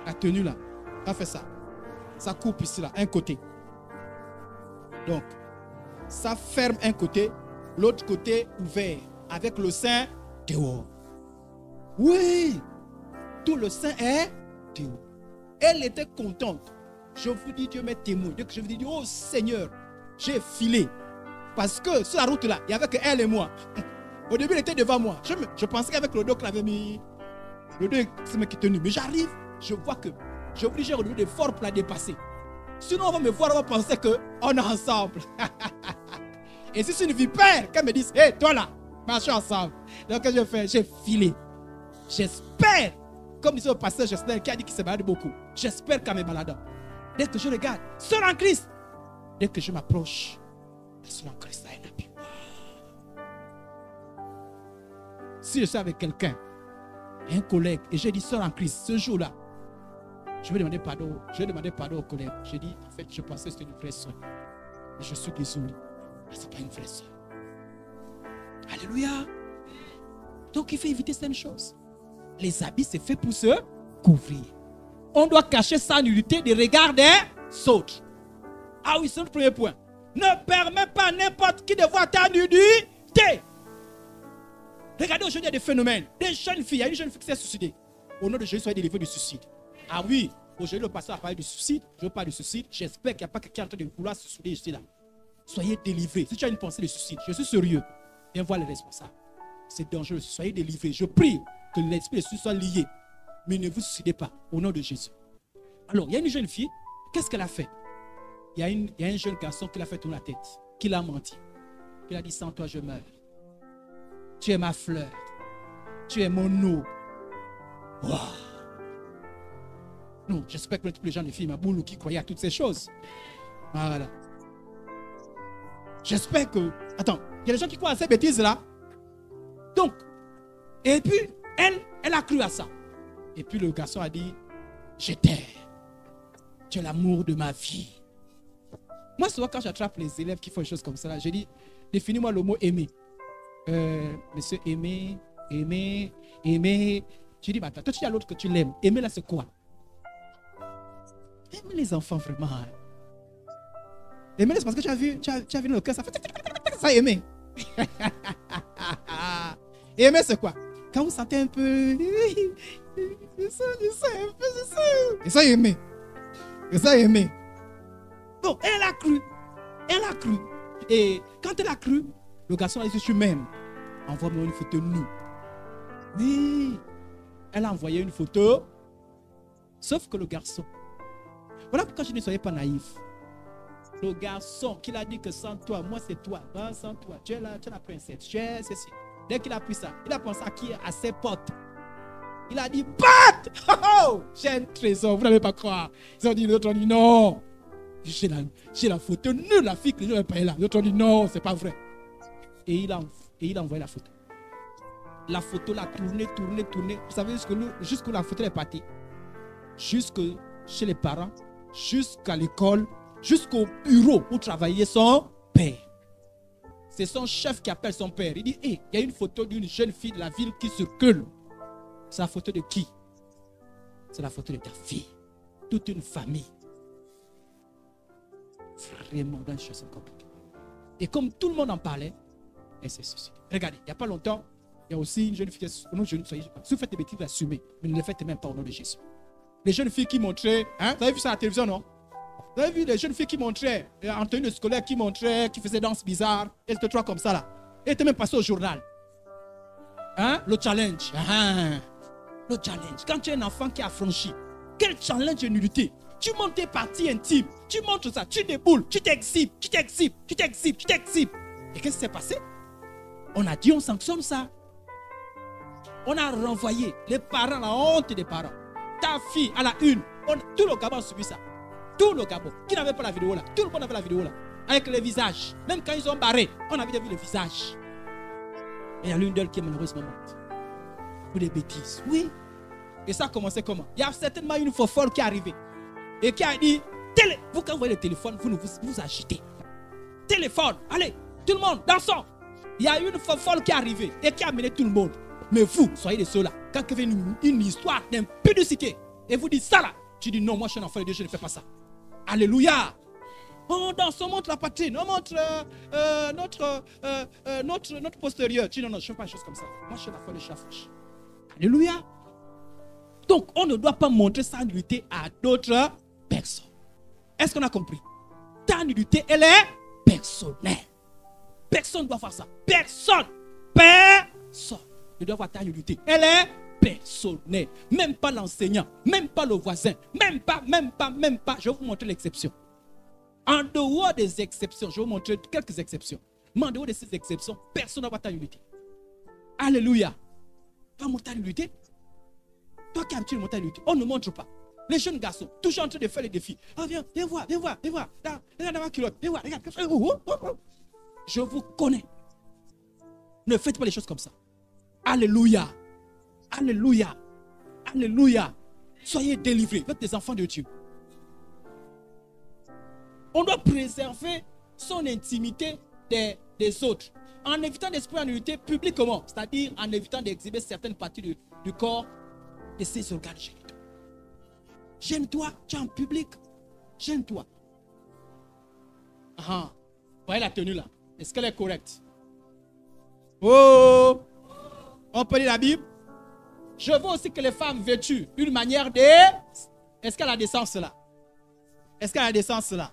La tenue là, elle a fait ça. Ça coupe ici là, un côté. Donc, ça ferme un côté, l'autre côté ouvert, avec le sein dehors. Oui, tout le sein est dehors. Elle était contente. Je vous dis, Dieu m'est témoin. Dès que je vous dis, oh Seigneur, j'ai filé. Parce que sur la route là, il n'y avait que elle et moi. Au début, elle était devant moi. Je pensais qu'avec le dos qu'elle avait mis, le dos c'est qui est tenu. Mais j'arrive, je vois que j'ai obligé d'efforts pour la dépasser. Sinon, on va me voir, on va penser qu'on est ensemble. Et si c'est une vipère, qu'elle me dise, hé, toi là, marchons ensemble. Donc, qu'est-ce que j'ai fait? J'ai filé. J'espère, comme disait le pasteur Justin qui a dit qu'il se balade beaucoup, j'espère qu'elle me balade. Dès que je regarde, seul en Christ. Dès que je m'approche, seul en Christ, ça a un appui. Si je suis avec quelqu'un, un collègue, et j'ai dit seul en Christ, ce jour-là, je vais demander pardon. Je vais demander pardon au collègue. J'ai dit, en fait, je pensais que c'était une vraie soeur. Mais je suis désolé. Ce n'est pas une vraie soeur. Alléluia. Donc, il faut éviter certaines choses. Les habits, c'est fait pour se couvrir. On doit cacher sa nudité des regards des autres. Ah oui, c'est le premier point. Ne permets pas n'importe qui de voir ta nudité. Regardez aujourd'hui, il y a des phénomènes. Des jeunes filles, il y a une jeune fille qui s'est suicidée. Au nom de Jésus, soyez délivrés du suicide. Ah oui, aujourd'hui, le pasteur a parlé du suicide. Je parle du suicide. J'espère qu'il n'y a pas quelqu'un en train de vouloir se suicider ici là. Soyez délivrés. Si tu as une pensée de suicide, je suis sérieux. Viens voir les responsables. C'est dangereux. Soyez délivrés. Je prie que l'esprit de suicide soit lié. Mais ne vous suicidez pas. Au nom de Jésus. Alors, il y a une jeune fille. Qu'est-ce qu'elle a fait? Il y a un jeune garçon qui l'a fait tourner la tête. Qui l'a menti. Il a dit, sans toi, je meurs. Tu es ma fleur. Tu es mon eau. Wow. Non, j'espère que tous les gens de filles Maboulou qui croyaient à toutes ces choses. Voilà. J'espère que... Attends, il y a des gens qui croient à ces bêtises-là. Donc, et puis, elle a cru à ça. Et puis le garçon a dit, je t'aime. Tu es l'amour de ma vie. Moi, souvent, quand j'attrape les élèves qui font des choses comme ça, je dis, définis-moi le mot aimer. Monsieur aimer, aimer, aimer. Je dis, bah, toi, tu dis à l'autre que tu l'aimes. Aimer, là, c'est quoi? Aimer les enfants, vraiment. Hein. Aimer, c'est parce que tu as vu dans le cœur, ça fait ça, aimer. Aimer, c'est quoi? Quand vous sentez un peu... C'est ça, un peu, c'est ça. Et ça, aimer. Et ça, aimer. Bon, elle a cru. Elle a cru. Et quand elle a cru, le garçon a dit, tu m'aimes. Envoie-moi une photo nue. Oui. Elle a envoyé une photo. Sauf que le garçon. Voilà pourquoi je ne soyais pas naïf. Le garçon qui a dit que sans toi, moi c'est toi. Ben, sans toi, tu es la princesse. Tu es ceci. Dès qu'il a pris ça, il a pensé à ses potes. Il a dit, pote! Oh, j'ai un trésor, vous n'allez pas croire. Ils ont dit, l'autre ont dit, non. J'ai la photo nulle, la fille que je n'avais pas là. L'autre ont dit, non, c'est pas vrai. Et il a envoyé la photo. La photo l'a tourné. Vous savez, jusqu'où la photo est partie. Jusque chez les parents, jusqu'à l'école, jusqu'au bureau où travaillait son père. C'est son chef qui appelle son père. Il dit, hey, il y a une photo d'une jeune fille de la ville qui circule. C'est la photo de qui? C'est la photo de ta fille. Toute une famille. Vraiment dans une situation compliquée. Et comme tout le monde en parlait, elle s'est suicidée. Regardez, il n'y a pas longtemps, il y a aussi une jeune fille qui si vous faites des bêtises, assumez, mais ne les faites même pas au nom de Jésus. Les jeunes filles qui montraient, hein, vous avez vu ça à la télévision, non? Vous avez vu les jeunes filles qui montraient, en tenue scolaire, qui montraient, qui faisaient danse bizarre, et c'était trois comme ça là. Et étaient même passé au journal. Hein? Le challenge. Le challenge. Quand tu es un enfant qui a franchi, quel challenge de nullité. Tu montes tes parties intimes, tu montres ça, tu déboules, tu t'exhibes. Et qu'est-ce qui s'est passé? On a dit on sanctionne ça. On a renvoyé les parents, la honte des parents. Ta fille à la une. Tout le Gabon a subi ça. Tout le Gabon. Qui n'avait pas la vidéo là? Tout le monde avait la vidéo là. Avec les visages. Même quand ils ont barré, on avait vu les visages. Et il y a l'une d'elles qui est malheureusement morte. Pour des bêtises. Oui. Et ça a commencé comment? Il y a certainement une fofolle qui est arrivée. Et qui a dit, vous quand vous voyez le téléphone, vous agitez. Téléphone, allez, tout le monde, dansons. Il y a une fofolle qui est arrivée et qui a amené tout le monde. Mais vous, soyez de ceux-là. Quand vous avez une histoire d'impudicité et vous dites ça là, tu dis non, moi je suis un enfant de Dieu, je ne fais pas ça. Alléluia. On danse, on montre la poitrine, on montre notre postérieur. Tu dis non, je ne fais pas des choses comme ça. Moi je suis l'enfant de Dieu, alléluia. Donc on ne doit pas montrer sa nullité à d'autres personnes. Est-ce qu'on a compris? Ta nullité, elle est personnelle. Personne ne doit faire ça. Personne ne doit voir ta nullité. Elle est personnelle. Même pas l'enseignant, même pas le voisin, même pas. Je vais vous montrer l'exception. En dehors des exceptions, je vais vous montrer quelques exceptions. Mais en dehors de ces exceptions, personne ne doit voir ta nullité. Alléluia. Pas montrer ta nullité. Toi qui as habitué de monter ta nullité, on ne montre pas. Les jeunes garçons, toujours en train de faire les défis. Ah, viens voir. Regarde ma culotte. Viens voir, regarde. Je vous connais. Ne faites pas les choses comme ça. Alléluia. Alléluia. Alléluia. Soyez délivrés. Vous êtes des enfants de Dieu. On doit préserver son intimité des autres. En évitant d'exprimer en unité publiquement. C'est-à-dire en évitant d'exhiber certaines parties du corps de ses organes génitaux. Gêne-toi, tu es en public. Gêne-toi. Vous voyez la tenue là? Est-ce qu'elle est correcte? Oh! On peut lire la Bible? Je veux aussi que les femmes vêtues d'une manière de... Est-ce qu'elle a des sens là? Est-ce qu'elle a des sens là?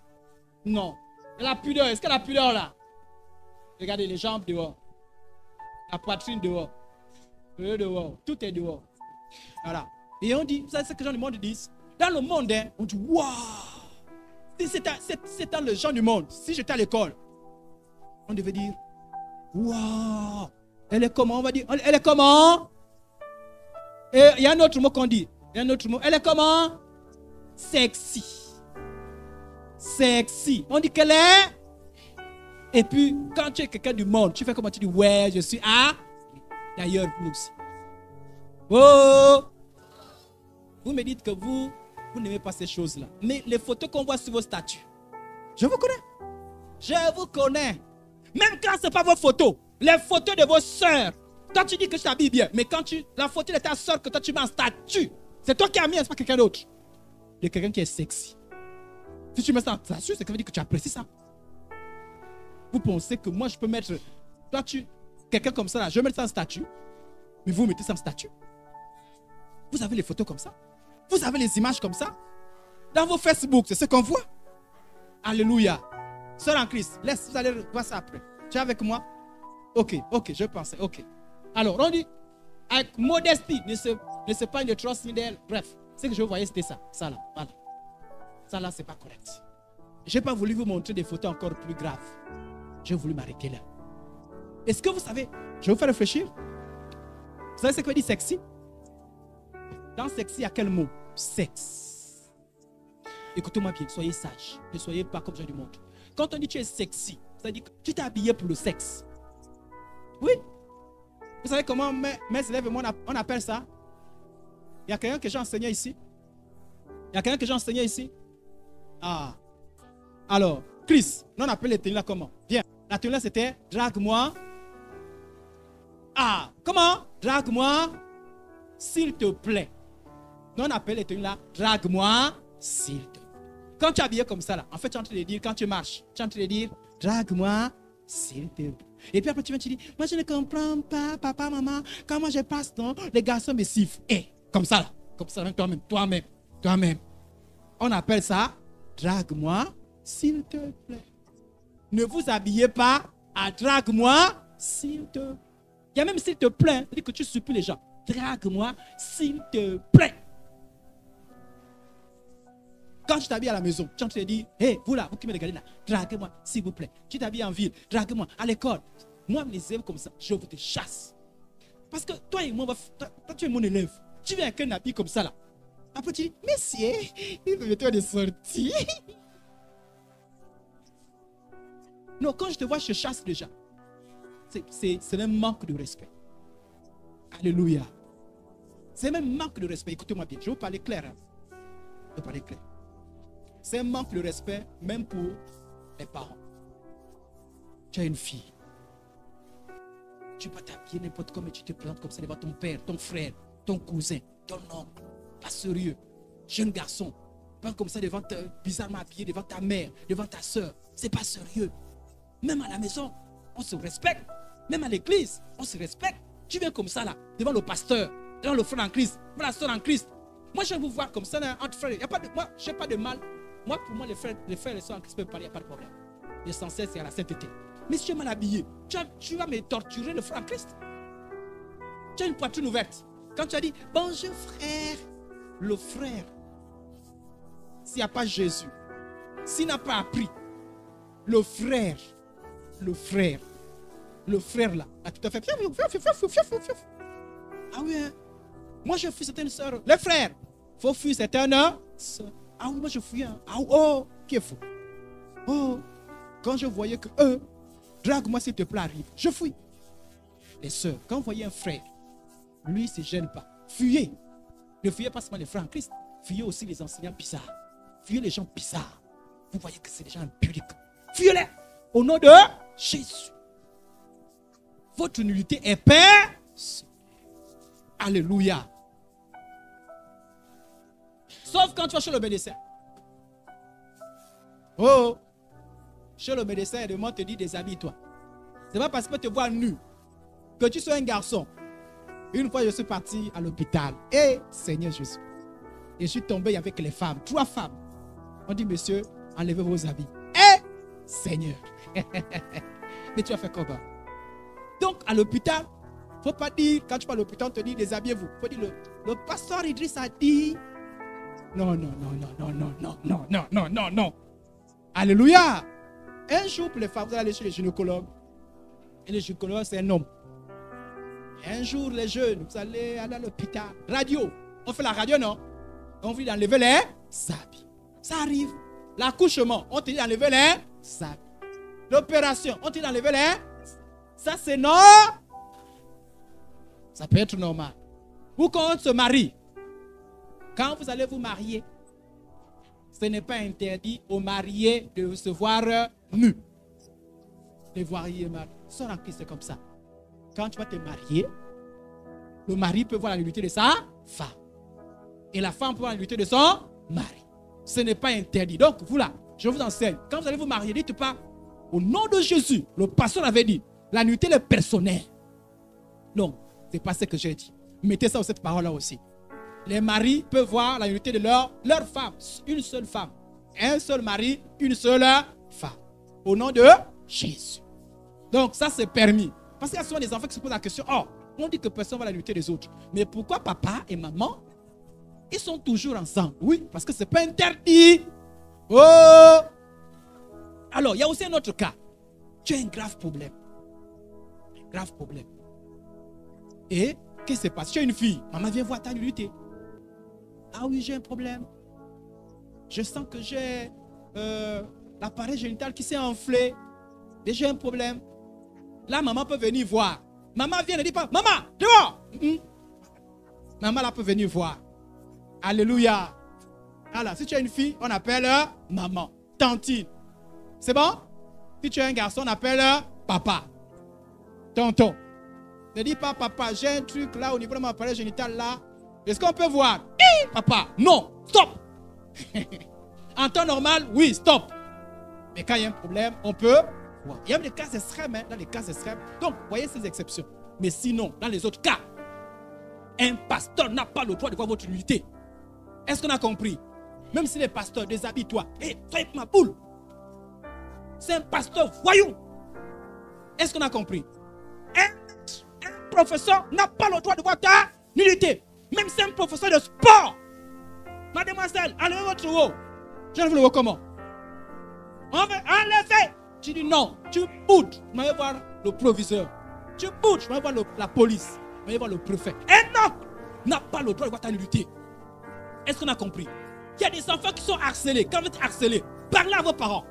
Non. Elle a pudeur. Est-ce qu'elle a pudeur là? Regardez les jambes dehors. La poitrine dehors. Le dehors. Tout est dehors. Voilà. Et on dit, vous savez ce que les gens du monde disent? Dans le monde, hein, on dit, waouh! Si c'est dans le genre du monde, si j'étais à l'école, on devait dire, waouh! Elle est comment? On va dire, elle est comment? Et il y a un autre mot qu'on dit. Il y a un autre mot. Elle est comment? Sexy. Sexy. On dit qu'elle est. Et puis, quand tu es quelqu'un du monde, tu fais comment? Tu dis, ouais, je suis à. D'ailleurs, vous aussi. Oh! Vous me dites que vous n'aimez pas ces choses-là. Mais les photos qu'on voit sur vos statuts, je vous connais. Je vous connais. Même quand ce n'est pas vos photos, les photos de vos soeurs. Toi, tu dis que je t'habille bien. Mais quand la photo de ta soeur que toi, tu mets en statut, c'est toi qui as mis, c'est pas quelqu'un d'autre. Il y a quelqu'un qui est sexy. Si tu mets ça en statut, c'est que veut dire que tu apprécies ça. Vous pensez que moi, je peux mettre... Toi, quelqu'un comme ça, là, je vais mettre ça en statut. Mais vous mettez ça en statut. Vous avez les photos comme ça. Vous avez les images comme ça. Dans vos Facebook, c'est ce qu'on voit. Alléluia. Sœur en Christ, laisse, vous allez voir ça après. Tu es avec moi? Ok, je pensais, ok. Alors, on dit, avec modestie, ne se pas une trust ni d'elle. Bref, ce que je voyais, c'était ça. Ça là, voilà. Ça là, c'est pas correct. Je n'ai pas voulu vous montrer des photos encore plus graves. J'ai voulu m'arrêter là. Est-ce que vous savez, je vais vous faire réfléchir. Vous savez ce que veut dire sexy? Dans sexy, il y a quel mot? Sexe. Écoutez-moi bien, soyez sages. Ne soyez pas comme j'ai du monde. Quand on dit tu es sexy, ça veut dire que tu t'es habillé pour le sexe. Oui. Vous savez comment mes élèves et moi on appelle ça? Il y a quelqu'un que j'ai enseigné ici? Il y a quelqu'un que j'ai enseigné ici? Ah. Alors, Chris, on appelle les tenues là comment? Viens. La tenue là c'était drague-moi. Ah, comment? Drague-moi, s'il te plaît. Non, on appelle les tenues là, drague-moi, s'il te plaît. Quand tu es habillé comme ça là, en fait, tu es en train de dire, quand tu marches, tu es en train de dire, drague-moi, s'il te plaît. Et puis après, tu dis, moi je ne comprends pas, papa, maman, quand moi je passe, non, les garçons me sifflent. Et comme ça là, toi-même. On appelle ça, drague-moi, s'il te plaît. Ne vous habillez pas à drague-moi, s'il te plaît. Il y a même s'il te plaît, c'est-à-dire que tu supplies les gens. Drague-moi, s'il te plaît. Quand tu t'habilles à la maison, tu te dis, hé, vous là, vous qui me regardez là, draguez-moi, s'il vous plaît. Tu t'habilles en ville, draguez-moi, à l'école. Moi, les élèves comme ça, je vous te chasse. Parce que toi et moi, toi, tu es mon élève. Tu viens avec un habit comme ça là. Après, tu dis, messieurs, il me mettait des sorties. Non, quand je te vois, je chasse déjà. C'est un manque de respect. Alléluia. C'est même manque de respect. Écoutez-moi bien. Je vais vous parler clair. Je vais parler clair. C'est un manque de respect même pour les parents. Tu as une fille. Tu ne peux pas t'habiller n'importe comment et tu te présentes comme ça devant ton père, ton frère, ton cousin, ton oncle. Pas sérieux. Jeune garçon. Pas comme ça devant bizarrement habillé devant ta mère, devant ta soeur. C'est pas sérieux. Même à la maison, on se respecte. Même à l'église, on se respecte. Tu viens comme ça là, devant le pasteur, devant le frère en Christ, devant la soeur en Christ. Moi, je vais vous voir comme ça là, entre frères. Moi, je n'ai pas de mal. Moi, pour moi, les frères et les soeurs en Christ peuvent parler, il n'y a pas de problème. L'essentiel, c'est à la sainteté. Mais si tu es mal habillé, tu vas me torturer le frère en Christ. Tu as une poitrine ouverte. Quand tu as dit, bonjour frère, le frère, s'il n'y a pas Jésus, s'il n'a pas appris, le frère là, a tout à fait. Ah oui, hein? Moi je fuis certaines soeurs. Les frères, il faut fuir certaines soeurs. Ah oui, moi je fuis. Hein? Ah oh, qui est fou. Oh, quand je voyais que eux, drague-moi s'il te plaît, arrive. Je fuis. Les soeurs, quand vous voyez un frère, lui il ne se gêne pas. Fuyez. Ne fuyez pas seulement les frères en Christ. Fuyez aussi les enseignants bizarres. Fuyez les gens bizarres. Vous voyez que c'est des gens impudiques. Fuyez-les. Au nom de Jésus. Votre nullité est percée. Alléluia. Sauf quand tu vas chez le médecin. Oh, chez le médecin, le monde te dit déshabille-toi. C'est pas parce que tu te vois nu que tu sois un garçon. Une fois, je suis parti à l'hôpital. Et Seigneur Jésus. Et je suis tombé avec les femmes. 3 femmes. On dit, monsieur, enlevez vos habits. Et Seigneur. Mais tu as fait comment? Donc, à l'hôpital, il ne faut pas dire, quand tu vas à l'hôpital, on te dit déshabillez-vous. Il faut dire, le pasteur Idriss a dit. Non. Alléluia. Un jour, pour les femmes, vous allez aller chez le gynécologue. Et le gynécologue, c'est un homme. Et un jour, les jeunes, vous allez aller à l'hôpital. Radio. On fait la radio, non? On veut enlever les habits. Ça arrive. L'accouchement, on te dit d'enlever les habits. L'opération, on te dit d'enlever les. Ça, c'est non. Ça peut être normal. Ou quand on se marie. Quand vous allez vous marier, ce n'est pas interdit aux mariés de se voir nus. Les mariés, sont en Christ, c'est comme ça. Quand tu vas te marier, le mari peut voir la nudité de sa femme. Et la femme peut voir la nudité de son mari. Ce n'est pas interdit. Donc, vous là, je vous enseigne. Quand vous allez vous marier, dites pas, au nom de Jésus, le pasteur avait dit, la nudité est personnelle. Non, ce n'est pas ce que j'ai dit. Mettez ça dans cette parole-là aussi. Les maris peuvent voir la nudité de leur femme. Une seule femme. Un seul mari, une seule femme. Au nom de Jésus. Donc ça c'est permis. Parce qu'il y a souvent des enfants qui se posent la question, oh, on dit que personne va la nudité des autres. Mais pourquoi papa et maman, ils sont toujours ensemble? Oui, parce que ce n'est pas interdit. Oh! Alors, il y a aussi un autre cas. Tu as un grave problème. Un grave problème. Et qu'est-ce qui se passe? Tu as une fille. Maman vient voir ta nudité. Ah oui, j'ai un problème. Je sens que j'ai l'appareil génital qui s'est enflé. Et j'ai un problème. Là, maman peut venir voir. Maman vient ne dit pas, maman, dehors. Maman là peut venir voir. Alléluia. Alors, si tu as une fille, on appelle maman, tantine. C'est bon? Si tu as un garçon, on appelle papa, tonton. Ne dis pas, papa, j'ai un truc là au niveau de mon appareil génital là. Est-ce qu'on peut voir? Papa, non, stop. En temps normal, oui, stop. Mais quand il y a un problème, on peut voir. Il y a des cas extrêmes, dans les cas extrêmes. Donc, voyez ces exceptions. Mais sinon, dans les autres cas, un pasteur n'a pas le droit de voir votre nudité. Est-ce qu'on a compris? Même si les pasteurs, déshabille-toi. Hé, soyez ma boule. C'est un pasteur voyou. Est-ce qu'on a compris? Un professeur n'a pas le droit de voir ta nudité. Même si c'est un professeur de sport. Mademoiselle, enlevez votre haut. J'enlève le haut comment? On veut enlever. Tu dis non. Tu boudes. Je vais voir le proviseur. Tu boudes. Je vais voir la police. Je vais voir le préfet. Un homme n'a pas le droit de voir ta nudité. Est-ce qu'on a compris? Il y a des enfants qui sont harcelés. Quand vous êtes harcelés, parlez à vos parents.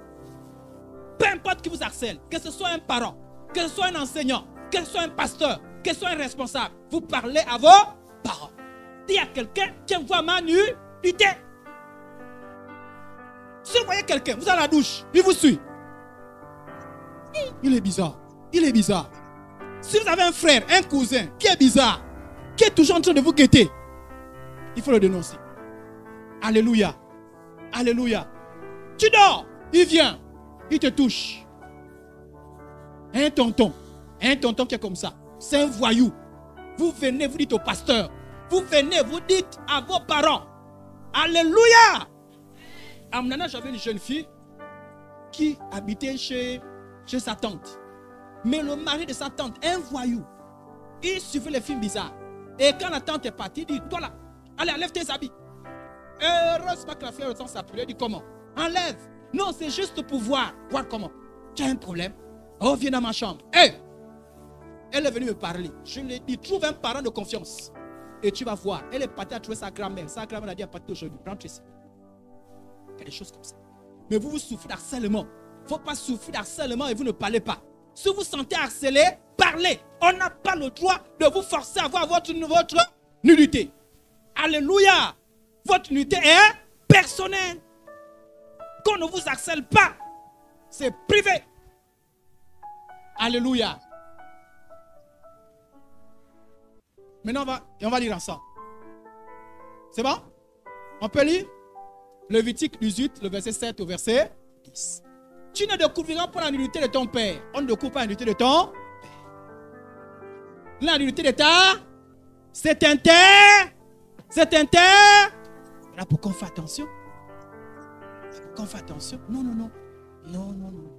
Peu importe qui vous harcèle, que ce soit un parent, que ce soit un enseignant, que ce soit un pasteur, que ce soit un responsable, vous parlez à vos parents. Il y a quelqu'un qui voit ma nudité. Si vous voyez quelqu'un, vous êtes à la douche, il vous suit. Il est bizarre. Il est bizarre. Si vous avez un frère, un cousin qui est bizarre, qui est toujours en train de vous guetter, il faut le dénoncer. Alléluia. Alléluia. Tu dors, il vient, il te touche. Un tonton qui est comme ça, c'est un voyou. Vous venez, vous dites au pasteur, vous venez, vous dites à vos parents. Alléluia. À Mnana, j'avais une jeune fille qui habitait chez sa tante. Mais le mari de sa tante, un voyou, il suivait les films bizarres. Et quand la tante est partie, il dit, toi là, allez, enlève tes habits. Heureusement que la fleur de temps s'appelait, dit comment? Enlève. Non, c'est juste pour voir comment. Tu as un problème? Oh, viens dans ma chambre. Hey! Elle est venue me parler. Je lui ai dit, trouve un parent de confiance. Et tu vas voir. Elle est partie à trouver sa grand-mère. Sa grand-mère a dit à partir aujourd'hui, rentre ici. Il y a des choses comme ça. Mais vous souffrez d'harcèlement. Il ne faut pas souffrir d'harcèlement et vous ne parlez pas. Si vous sentez harcelé, parlez. On n'a pas le droit de vous forcer à avoir votre nudité. Alléluia. Votre nudité est personnelle. Qu'on ne vous harcèle pas. C'est privé. Alléluia. Maintenant, on va lire ensemble. C'est bon? On peut lire? Lévitique 18, le verset 7 au verset 10. Tu ne découvriras pas la nudité de ton père. On ne découvre pas la nudité de ton père. La nudité de ta, c'est inter. C'est inter. Là, pourquoi on fait attention? Pourquoi on fait attention? Non, non, non. Non, non, non.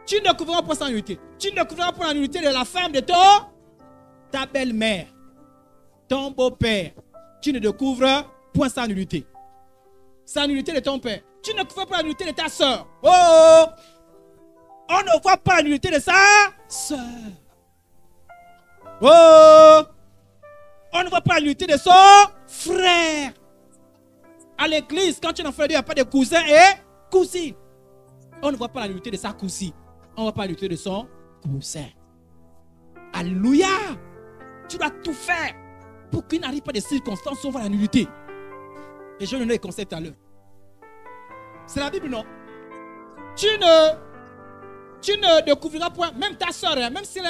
Tu ne découvriras pas sa nudité. Tu ne découvriras pas la nudité de la femme de ta belle-mère, ton beau-père. Tu ne découvres point sa nudité. Sa nudité de ton père. Tu ne découvres pas la nudité de ta soeur. Oh! On ne voit pas la nudité de sa soeur. Oh! On ne voit pas la nudité de son frère. À l'église, quand tu es en frère, il n'y a pas de cousin et cousine. On ne voit pas la nudité de sa cousine. On ne voit pas la nudité de son cousin. Alléluia. Tu dois tout faire pour qu'il n'arrive pas de circonstances où on voit la nudité. Et je vais donner les conseils tout à l'heure. C'est la Bible, non? Tu ne découvriras point, même ta soeur, même si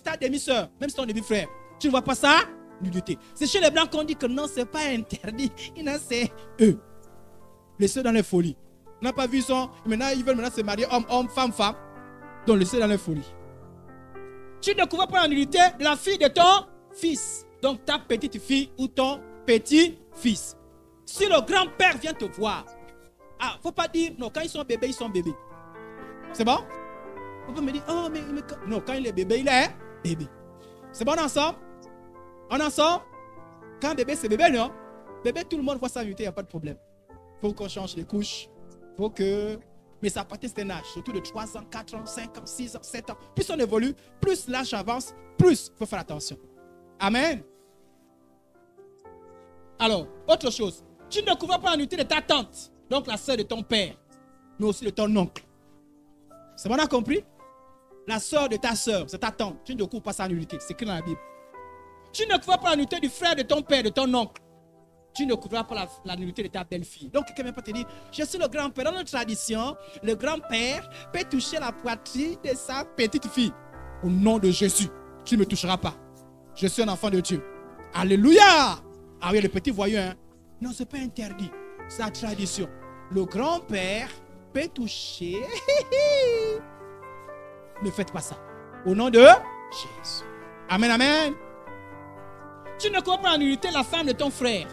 ta demi-soeur, même si ton demi-frère, tu ne vois pas ça, nudité. C'est chez les blancs qu'on dit que non, ce n'est pas interdit. C'est eux. Les soeurs dans les folies. On n'a pas vu ça. Maintenant, ils veulent se marier homme, femme. Donc, les soeurs dans les folies. Tu ne découvres pas la nudité de la fille de ton fils. Donc, ta petite fille ou ton petit-fils. Si le grand-père vient te voir, il ne faut pas dire, non, quand ils sont bébés, ils sont bébés. C'est bon? Papa me dit, oh, mais non, quand il est bébé, il est bébé. C'est bon, on est ensemble? On est ensemble? Quand bébé, c'est bébé, non? Bébé, tout le monde voit sa unité, il n'y a pas de problème. Il faut qu'on change les couches. Il faut que... Mais ça part d'un âge, surtout de 3 ans, 4 ans, 5 ans, 6 ans, 7 ans. Plus on évolue, plus l'âge avance, plus il faut faire attention. Amen. Alors, autre chose. Tu ne couvres pas l'unité de ta tante, donc la soeur de ton père, mais aussi de ton oncle. C'est bon, on a compris? La soeur de ta soeur, c'est ta tante. Tu ne couvres pas sa nudité. C'est écrit dans la Bible. Tu ne couvres pas la nudité du frère de ton père, de ton oncle. Tu ne couvriras pas la nudité de ta belle-fille. Donc, quelqu'un peut te dire, je suis le grand-père. Dans notre tradition, le grand-père peut toucher la poitrine de sa petite fille. Au nom de Jésus, tu ne me toucheras pas. Je suis un enfant de Dieu. Alléluia! Ah oui, le petit voyou, hein? Non, ce n'est pas interdit. C'est la tradition. Le grand-père peut toucher. Ne faites pas ça. Au nom de Jésus. Amen, amen. Tu ne couvriras pas la nudité de la femme de ton frère.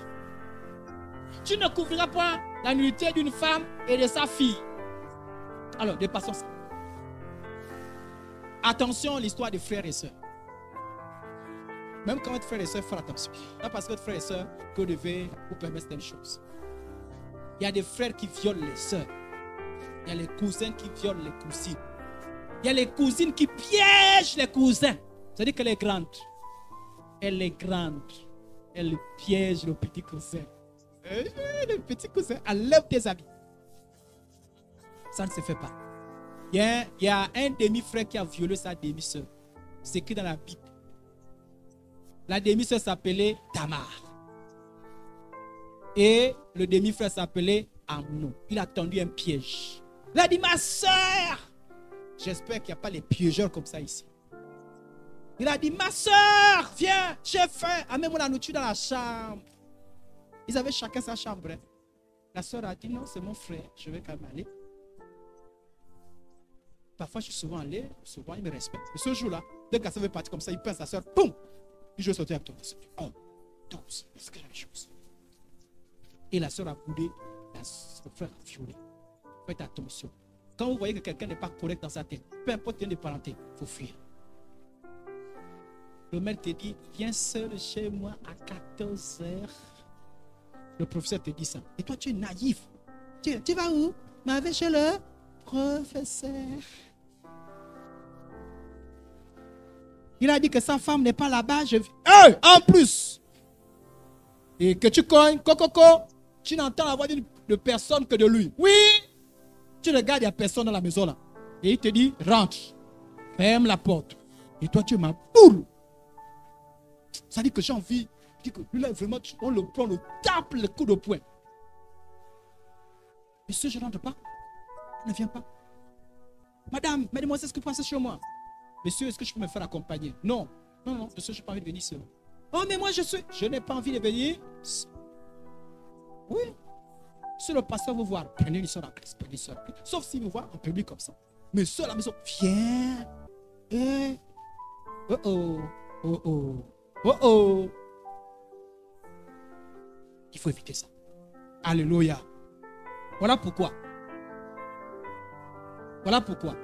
Tu ne couvriras pas la nudité d'une femme et de sa fille. Alors, dépassons ça. Attention à l'histoire des frères et sœurs. Même quand votre frère et sœur, faites attention. Pas parce que votre frère et sœur que vous devez vous permettre telle chose. Il y a des frères qui violent les sœurs. Il y a les cousins qui violent les cousines. Il y a les cousines qui piègent les cousins. C'est-à-dire qu'elle est grande. Elle est grande. Elle piège le petit cousin. Le petit cousin, enlève tes habits. Ça ne se fait pas. Il y a un demi-frère qui a violé sa demi-sœur. C'est écrit dans la Bible. La demi-sœur s'appelait Tamar. Et le demi-frère s'appelait Amnon. Il a tendu un piège. Il a dit, ma sœur. J'espère qu'il n'y a pas les piégeurs comme ça ici. Il a dit, ma sœur, viens, j'ai faim. Amène-moi la nourriture dans la chambre. Ils avaient chacun sa chambre. La sœur a dit, non, c'est mon frère, je vais quand même aller. Parfois, je suis souvent allé, souvent, il me respecte. Mais ce jour-là, dès que la sœur veut partir comme ça, il pince sa sœur, boum, je vais sauter avec toi. 1, 12, est-ce que j'ai les choses? Et la sœur a boudé, son frère a violé. Faites attention. Quand vous voyez que quelqu'un n'est pas correct dans sa tête, peu importe lien de parenté, il faut fuir. Le maître te dit, viens seul chez moi à 14 h. Le professeur te dit ça. Et toi, tu es naïf. Tu vas où? Mais chez le professeur. Il a dit que sa femme n'est pas là-bas. Hey, en plus. Et que tu cognes, tu n'entends la voix de personne que de lui. Oui. Tu regardes, il n'y a personne dans la maison là. Et il te dit, rentre. Ferme la porte. Et toi, tu es ma boule. Ça dit que j'ai envie. Que lui là, vraiment, on le prend, on le tape le coup de poing. Monsieur, je ne rentre pas. On ne vient pas. Madame, mademoiselle, est-ce que vous pensez chez moi? Monsieur, est-ce que je peux me faire accompagner? Non. Non, non, monsieur, je n'ai pas envie de venir seul. Oh, mais moi, je n'ai pas envie de venir. Oui. Si le pasteur vous voir, prenez une soeur en Christ, prenez une soeur en Christ. Sauf s'il vous voit en public comme ça. Mais seul à la maison, viens. Oh oh. Oh oh. Oh oh. Il faut éviter ça. Alléluia. Voilà pourquoi. Voilà pourquoi.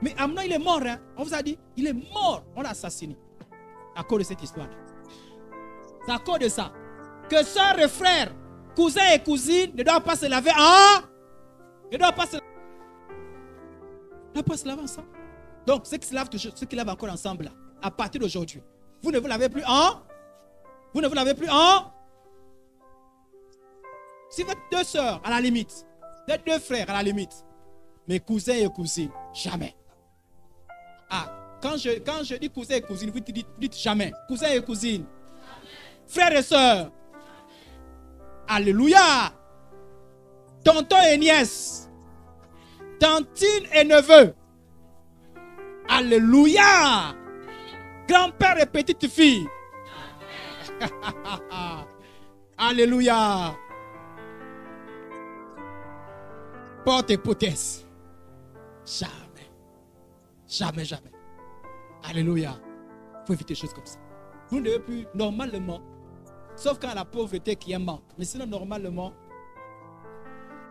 Mais Amnon, il est mort. Hein? On vous a dit, il est mort. On l'a assassiné. À cause de cette histoire. C'est à cause de ça. Que soeur et frère, cousin et cousine ne doivent pas se laver ne doivent pas se laver ensemble. Donc, ceux qui lavent encore ensemble, là, à partir d'aujourd'hui, vous ne vous lavez plus vous ne vous lavez plus Si vous êtes deux sœurs, à la limite, vous êtes deux frères, à la limite, mais cousins et cousines, jamais. Ah, quand je dis cousin et cousine, vous dites jamais. Cousin et cousine. Frères et sœurs. Alléluia. Tonton et nièce. Tantine et neveu. Alléluia. Grand-père et petite fille. Alléluia. Porte et potesse. Jamais. Jamais, jamais. Alléluia. Il faut éviter des choses comme ça. Vous ne devez plus, normalement, sauf quand la pauvreté qui est manque. Mais sinon, normalement,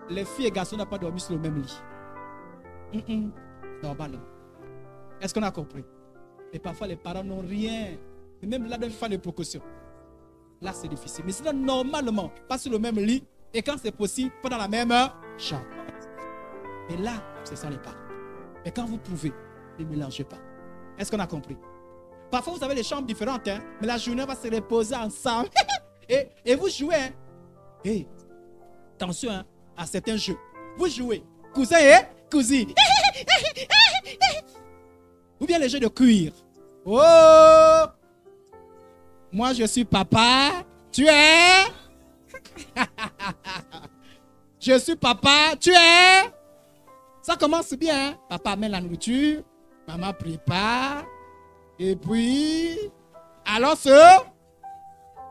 les filles et garçons n'ont pas dormi sur le même lit. Normalement. Est-ce qu'on a compris? Et parfois, les parents n'ont rien. Et même là, ils font des précautions. Là, c'est difficile. Mais sinon, normalement, pas sur le même lit. Et quand c'est possible, pas dans la même chambre. Et là, c'est ça les parents. Et quand vous pouvez, ne mélangez pas. Est-ce qu'on a compris? Parfois, vous avez des chambres différentes, hein, mais la journée va se reposer ensemble. et vous jouez. Hein. Hey, attention hein, à certains jeux. Vous jouez. Cousin et cousine. Ou bien les jeux de cuir. Oh! Moi, je suis papa. Tu es? Je suis papa. Tu es? Ça commence bien. Hein? Papa met la nourriture. Maman prépare. Et puis... Alors,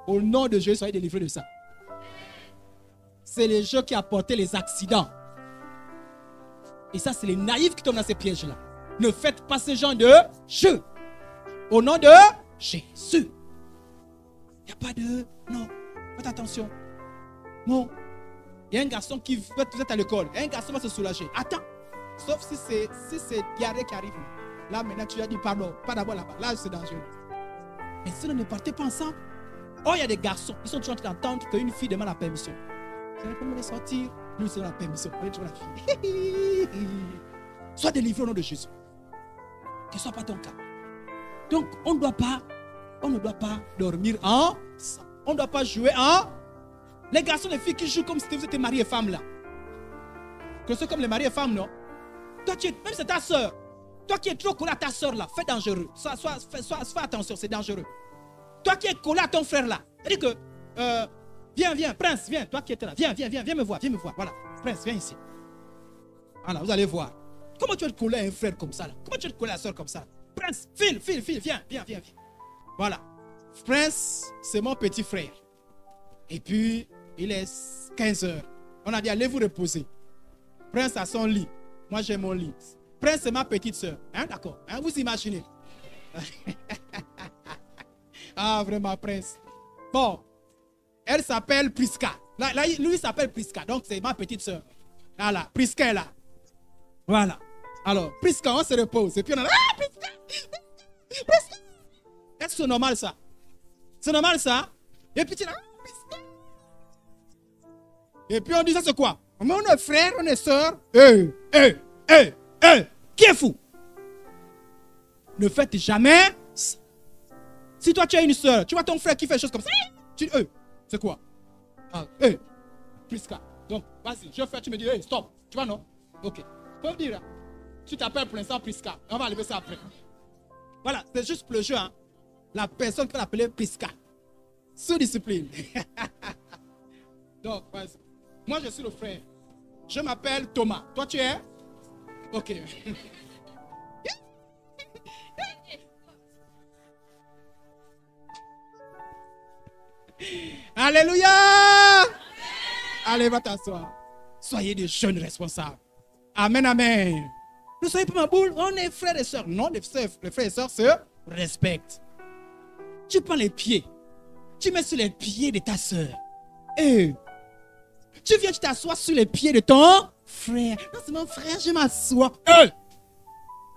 au nom de Jésus, soyez délivrés de ça. C'est les jeux qui apportent les accidents. Et ça, c'est les naïfs qui tombent dans ces pièges-là. Ne faites pas ce genre de jeu. Au nom de Jésus. Il n'y a pas de... Non. Faites attention. Non. Il y a un garçon qui veut être à l'école. Un garçon va se soulager. Attends. Sauf si c'est diarrhée qui arrive. Là, maintenant, tu as dit pardon. Pas d'abord là-bas. Là, c'est dangereux. Mais sinon, ne partez pas ensemble. Oh, il y a des garçons. Ils sont toujours en train d'entendre qu'une fille demande la permission. Vous allez comment les sortir? Nous, c'est la permission. On est toujours la fille. Sois délivré au nom de Jésus. Que ce soit pas ton cas. Donc, on ne doit pas dormir ensemble. On ne doit pas jouer en... Les garçons et les filles qui jouent comme si vous étiez mari et femme là. Que c'est comme les maris et femmes, non? Toi, même c'est ta soeur. Toi qui es trop collé à ta soeur là, fais dangereux. Fais attention, c'est dangereux. Toi qui es collé à ton frère là, dis que, viens, prince, viens. Toi qui étais là, viens me voir. Voilà, prince, viens ici. Voilà, vous allez voir. Comment tu vas te coller à un frère comme ça là? Comment tu vas te coller à la soeur comme ça là? Prince, file, viens. Voilà. Prince, c'est mon petit frère. Et puis, il est 15 heures. On a dit, allez vous reposer. Prince a son lit. Moi, j'ai mon lit. Prince, c'est ma petite soeur. Hein, d'accord. Hein, vous imaginez. Ah, vraiment, Prince. Bon. Elle s'appelle Priska. Là, lui s'appelle Priska. Donc, c'est ma petite soeur. Voilà. Priska est là. Voilà. Alors, Priska, on se repose. Et puis, on a... Ah, Priska! Est-ce que c'est normal, ça? C'est normal, ça? Et puis, tu as... Et puis, on dit ça, c'est quoi? On est frère, on est soeur. Qui est fou? Ne faites jamais ça. Si toi, tu as une soeur, tu vois ton frère qui fait des choses comme ça, tu dis, c'est quoi? Ah, Priska. Donc, vas-y, je fais, tu me dis, stop. Tu vois, non? Ok. Faut me dire, tu t'appelles pour l'instant Priska. On va enlever ça après. Voilà, c'est juste pour le jeu. Hein. La personne qui va l'appeler Priska. Sous discipline. Donc, vas-y. Moi, je suis le frère. Je m'appelle Thomas. Toi, tu es? Ok. Alléluia! Allez, va t'asseoir. Soyez des jeunes responsables. Amen, amen. Ne soyez pas ma boule. On est frères et sœurs. Non, les frères et sœurs se respectent. Tu prends les pieds. Tu mets sur les pieds de ta sœur. Et tu viens, tu t'assois sur les pieds de ton frère. Non, c'est mon frère, je m'assois.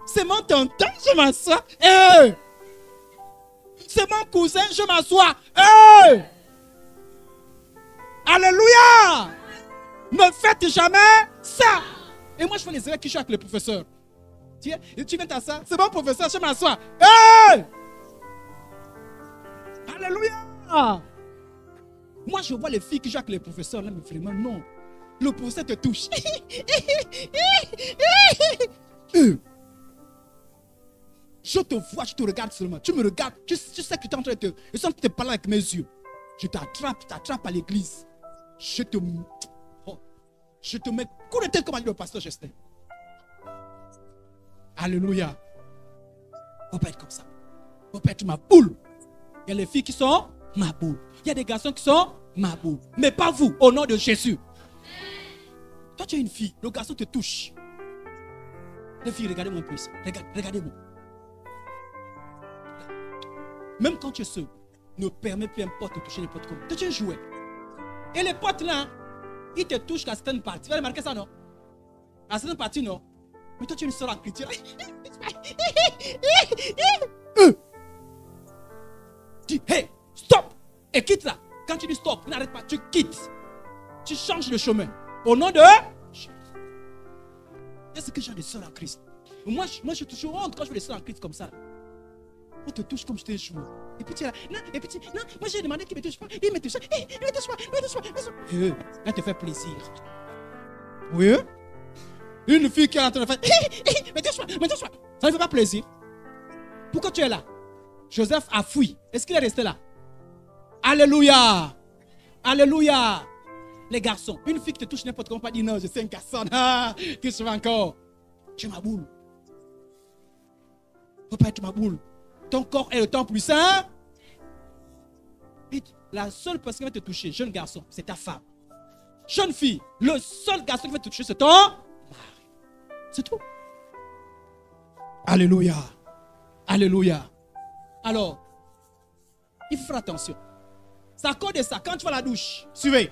C'est mon tonton, je m'assois. C'est mon cousin, je m'assois. Alléluia! Ne faites jamais ça. Et moi, je fais les élèves qui jouent avec le professeur. Tu viens t'asseoir. C'est mon professeur, je m'assois. Alléluia! Moi, je vois les filles qui jouent avec les professeurs. Là, mais vraiment, non. Le professeur te touche. Je te vois, je te regarde seulement. Tu me regardes. Tu sais que tu es en train de te... Je sens que tu te parles avec mes yeux. Je t'attrape à l'église. Je te mets coup de tête comme a dit le pasteur Justin. Alléluia. Faut pas être comme ça. Faut pas être ma boule. Il y a les filles qui sont ma boule. Il y a des garçons qui sont ma boule. Mais pas vous, au nom de Jésus. Toi, tu es une fille. Le garçon te touche. Les filles, regardez-moi un peu ici. Regardez-moi. Même quand tu es seul, ne permets plus un pote de toucher les potes comme. Toi, tu es un jouet. Et les potes là, ils te touchent à certaines parties. Tu vas remarquer ça, non? À certaines parties, non? Mais toi, tu es une seule en Christ. Dis, hey, stop! Et quitte là. Quand tu dis stop, n'arrête pas, tu quittes. Tu changes le chemin. Au nom de Jésus. Est-ce que j'ai des sœurs en Christ? Moi, j'ai toujours honte quand je fais des sœurs en Christ comme ça. On te touche comme je t'ai joué. Et puis tu es là. Non, et puis non, moi j'ai demandé qu'il me touche pas. Il me touche pas. Il me touche pas. Il me touche pas. Elle te fait plaisir. Oui? Une fille qui est en train de faire. Me touche pas. Me touche pas. Ça ne fait pas plaisir. Pourquoi tu es là? Joseph a fui. Est-ce qu'il est resté là? Alléluia. Alléluia. Les garçons, une fille qui te touche n'importe comment, pas dire non, je suis un garçon. Ah, que je fais encore? Tu es ma boule. Faut pas être ma boule. Ton corps est le temps plus saint. La seule personne qui va te toucher, jeune garçon, c'est ta femme. Jeune fille, le seul garçon qui va te toucher, c'est ton mari. C'est tout. Alléluia. Alléluia. Alors, il faut faire attention. C'est à cause de ça, quand tu vas à la douche, suivez.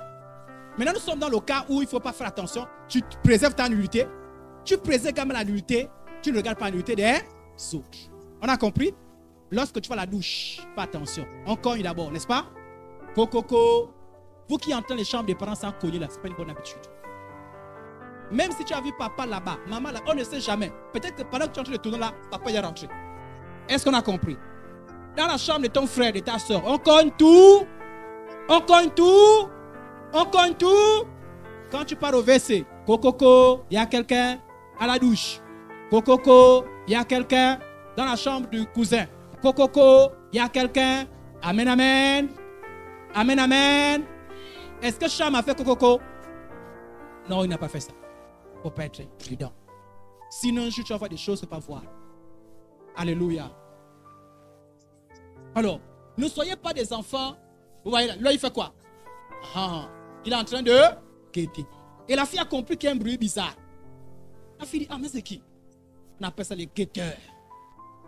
Maintenant, nous sommes dans le cas où il ne faut pas faire attention. Tu préserves ta nullité. Tu préserves quand même la nullité. Tu ne regardes pas la nullité des autres. On a compris? Lorsque tu vas à la douche, fais attention. On cogne d'abord, n'est-ce pas? Coco. Vous qui entrez dans les chambres des parents sans cogner là, ce n'est pas une bonne habitude. Même si tu as vu papa là-bas, maman là, on ne sait jamais. Peut-être que pendant que tu es en train de tourner là, papa y est rentré. Est-ce qu'on a compris? Dans la chambre de ton frère, de ta soeur, on cogne tout. On cogne tout. On cogne tout. Quand tu pars au WC, coco, il y a quelqu'un à la douche. Coco, il y a quelqu'un dans la chambre du cousin. Coco, il y a quelqu'un. Amen, amen. Amen, amen. Est-ce que Cham a fait coco? Non, il n'a pas fait ça. Il ne faut pas être prudent. Sinon, tu vas voir des choses que tu ne peux pas voir. Alléluia. Alors, ne soyez pas des enfants. Vous voyez là, il fait quoi? Il est en train de guetter. Et la fille a compris qu'il y a un bruit bizarre. La fille dit, ah mais c'est qui? On appelle ça les guetteurs.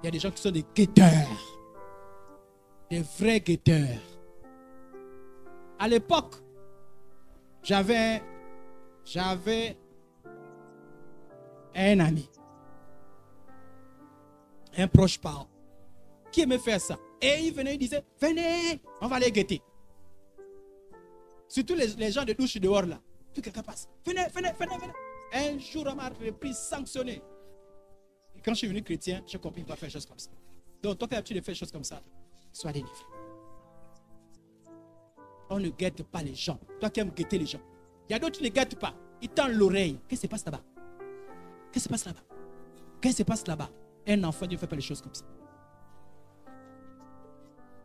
Il y a des gens qui sont des guetteurs. Des vrais guetteurs. À l'époque, j'avais un ami. Un proche parent. Qui aimait faire ça. Et il venait, il disait, venez, on va aller guetter. Surtout les gens de douche dehors là. Puis quelqu'un passe. Venez. Un jour, on m'a repris, sanctionné. Et quand je suis venu chrétien, j'ai compris qu'il ne faut pas faire des choses comme ça. Donc, toi qui as l'habitude de faire des choses comme ça, sois délivré. On ne guette pas les gens. Toi qui aimes guetter les gens. Il y a d'autres qui ne guettent pas. Ils tendent l'oreille. Qu'est-ce qui se passe là-bas? Qu'est-ce qui se passe là-bas? Qu'est-ce qui se passe là-bas? Un enfant, Dieu ne fait pas les choses comme ça.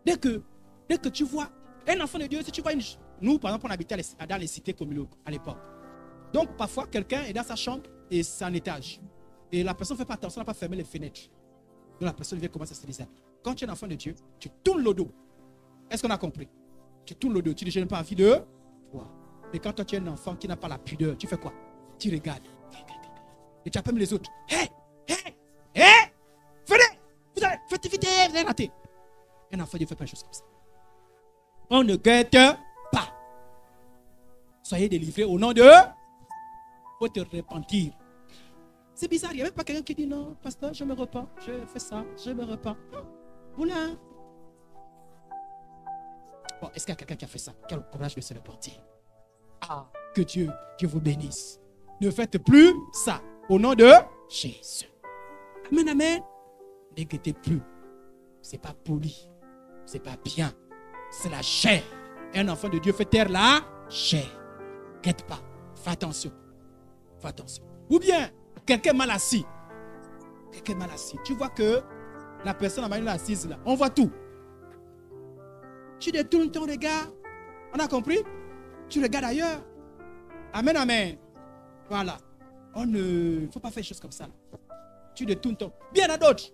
Dès que tu vois un enfant de Dieu, si tu vois nous, par exemple, on habitait dans les cités communales à l'époque. Donc, parfois, quelqu'un est dans sa chambre et c'est un étage. Et la personne ne fait pas attention, elle n'a pas fermé les fenêtres. Donc, la personne vient commencer à se dire. Quand tu es un enfant de Dieu, tu tournes le dos. Est-ce qu'on a compris? Tu tournes le dos. Tu dis, je n'ai pas envie de voir. Mais quand toi, tu es un enfant qui n'a pas la pudeur, tu fais quoi? Tu regardes. Et tu appelles les autres. Hé! Venez! Faites vite, vous allez rater. Un enfant ne fait pas des choses comme ça. On ne guette pas. Soyez délivrés au nom de. Il faut te repentir. C'est bizarre, il n'y a même pas quelqu'un qui dit non, pasteur, je me repens, je fais ça, je me repens. Oula. Bon, est-ce qu'il y a quelqu'un qui a fait ça? Quel courage de se repentir. Ah, que Dieu vous bénisse. Ne faites plus ça. Au nom de Jésus. Amen, amen. Ne guettez plus. C'est pas poli. C'est pas bien. C'est la chair. Un enfant de Dieu fait taire la chair. Guette pas. Fais attention. Fais attention. Ou bien, quelqu'un mal assis. Quelqu'un mal assis. Tu vois que la personne est assise là. On voit tout. Tu détournes ton regard. On a compris? Tu regardes ailleurs. Amen, amen. Voilà. On ne faut pas faire des choses comme ça. Tu détournes ton. Bien à d'autres.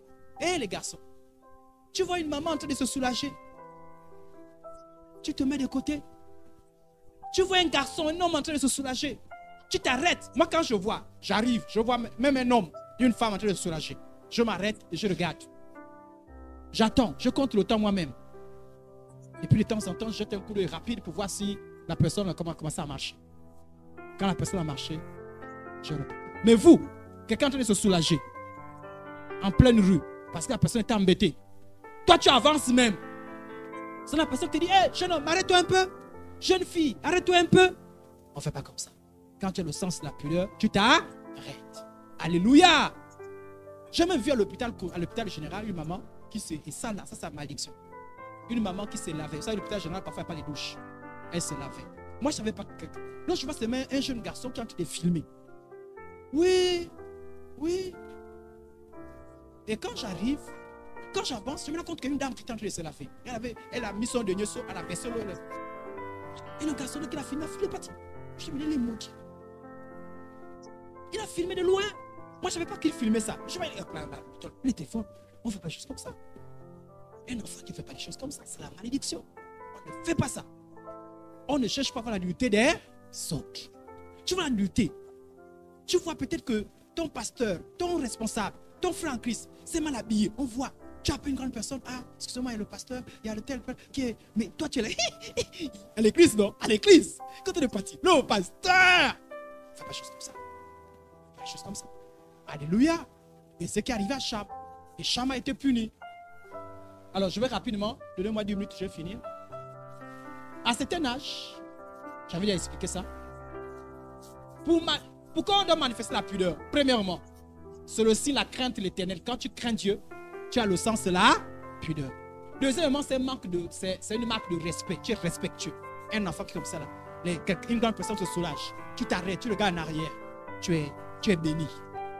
Hé les garçons. Tu vois une maman en train de se soulager. Tu te mets de côté. Tu vois un garçon, un homme en train de se soulager. Tu t'arrêtes. Moi, quand je vois, j'arrive, je vois même un homme, une femme en train de se soulager. Je m'arrête et je regarde. J'attends, je compte le temps moi-même. Et puis de temps en temps, je jette un coup d'œil rapide pour voir si la personne a commencé à marcher. Quand la personne a marché, je reprends. Mais vous, Quelqu'un est en train de se soulager. En pleine rue. Parce que la personne est embêtée. Toi, tu avances même. C'est la personne qui te dit, hey, jeune homme, arrête-toi un peu. Jeune fille, arrête-toi un peu. On ne fait pas comme ça. Quand tu as le sens de la pudeur, tu t'arrêtes. Alléluia. J'ai même vu à l'hôpital général une maman qui se... Et ça, là, ça, c'est malédiction. Une maman qui s'est lavée. Ça, à l'hôpital général, parfois, il n'y a pas les douches. Elle se lavait. Moi, je ne savais pas que... Là, je vois seulement un jeune garçon qui est en train de filmer. Oui. Et quand j'arrive, quand j'avance, je me rends compte qu'il y a une dame qui est en train de se laver. Elle a mis son denier sur, elle a baissé l'eau. Et le garçon qui l'a filmé a filmé parti. Je me dis, les maudits. Il a filmé de loin. Moi, je ne savais pas qu'il filmait ça. Je vais les téléphones. On ne fait pas des choses comme ça. Un enfant qui ne fait pas des choses comme ça, c'est la malédiction. On ne fait pas ça. On ne cherche pas à avoir la nullité des autres. Tu vois la nullité. Tu vois peut-être que ton pasteur, ton responsable, ton frère en Christ, c'est mal habillé. On voit. Tu appelles une grande personne. Ah, excusez-moi, il y a le pasteur, il y a le tel qui est. Mais toi, tu es là. À l'église, non? À l'église. Quand tu es parti, le pasteur. Fais pas des choses comme ça. Fais pas des choses comme ça. Alléluia. Et ce qui est arrivé à Cham. Et Cham a été puni. Alors, je vais rapidement. Donnez-moi 10 minutes, je vais finir. À cet âge, j'avais déjà expliqué ça. Pourquoi on doit manifester la pudeur? Premièrement, c'est aussi la crainte de l'éternel. Quand tu crains Dieu, tu as le sens de la pudeur. Deuxièmement, c'est une marque de respect. Tu es respectueux. Un enfant qui est comme ça, là, une grande personne se soulage. Tu t'arrêtes, tu regardes en arrière. Tu es béni.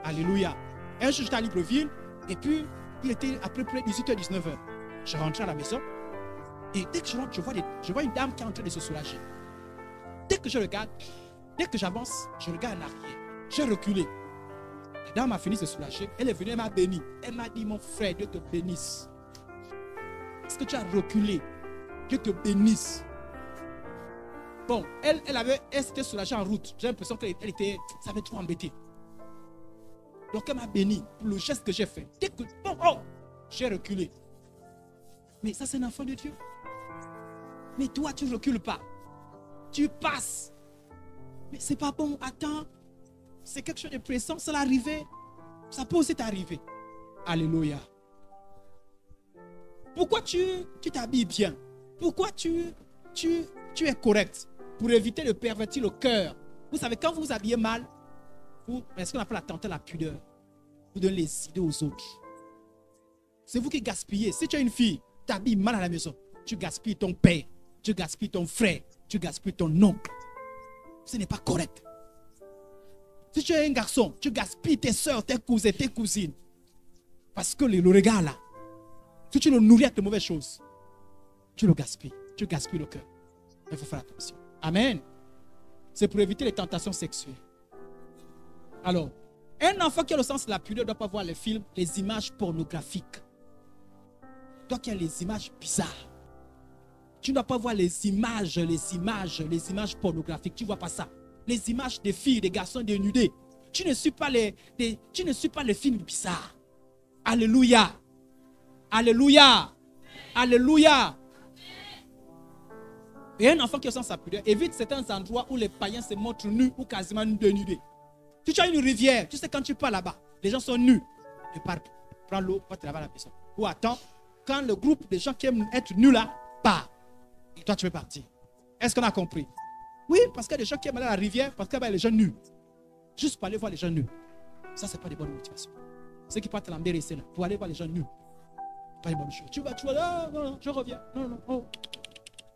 Alléluia. Un jour, j'étais à Libreville, et puis il était à peu près 18h, 19h. Je rentrais à la maison, et dès que je rentre, je vois une dame qui est en train de se soulager. Dès que je regarde, dès que j'avance, je regarde en arrière. J'ai reculé. La dame a fini de se soulager. Elle est venue, elle m'a béni. Elle m'a dit, mon frère, Dieu te bénisse. Est-ce que tu as reculé? Dieu te bénisse. Bon, elle s'était soulagée en route. J'ai l'impression qu'elle était, ça avait trop embêté. Donc elle m'a béni pour le geste que j'ai fait. Dès que, j'ai reculé. Mais ça, c'est un enfant de Dieu. Mais toi, tu ne recules pas. Tu passes. Mais c'est pas bon, attends. C'est quelque chose de pressant, ça l'arrivée. Ça peut aussi t'arriver. Alléluia. Pourquoi tu t'habilles bien? Pourquoi tu es correct? Pour éviter de pervertir le cœur. Vous savez, quand vous vous habillez mal, est-ce qu'on appelle la tenter la pudeur? Vous donnez les idées aux autres. C'est vous qui gaspillez. Si tu es une fille, tu t'habilles mal à la maison, tu gaspilles ton père, tu gaspilles ton frère, tu gaspilles ton oncle. Ce n'est pas correct. Si tu es un garçon, tu gaspilles tes soeurs, tes cousins, tes cousines. Parce que le regard là, si tu le nourris avec de mauvaises choses, tu le gaspilles. Tu gaspilles le cœur. Il faut faire attention. Amen. C'est pour éviter les tentations sexuelles. Alors, un enfant qui a le sens de la pudeur ne doit pas voir les films, les images pornographiques. Toi qui as les images bizarres. Tu ne dois pas voir les images pornographiques. Tu ne vois pas ça. Les images des filles, des garçons dénudés. Tu ne suis pas les films bizarres. Alléluia. Alléluia. Alléluia. Et un enfant qui a le sens de la pudeur évite certains endroits où les païens se montrent nus ou quasiment dénudés. Si tu as une rivière, tu sais quand tu pars là-bas, les gens sont nus. Tu pars, prends l'eau, va te laver à la maison. Ou attends, quand le groupe de gens qui aiment être nus là, part. Et toi, tu veux partir. Est-ce qu'on a compris? Oui, parce qu'il y a des gens qui aiment aller à la rivière, parce qu'il y a les gens nus. Juste pour aller voir les gens nus. Ça, ce n'est pas des bonnes motivations. Ceux qui partent l'embarrasser là, pour aller voir les gens nus. Pas des bonnes choses. Tu vas, non, je reviens. Non, oh.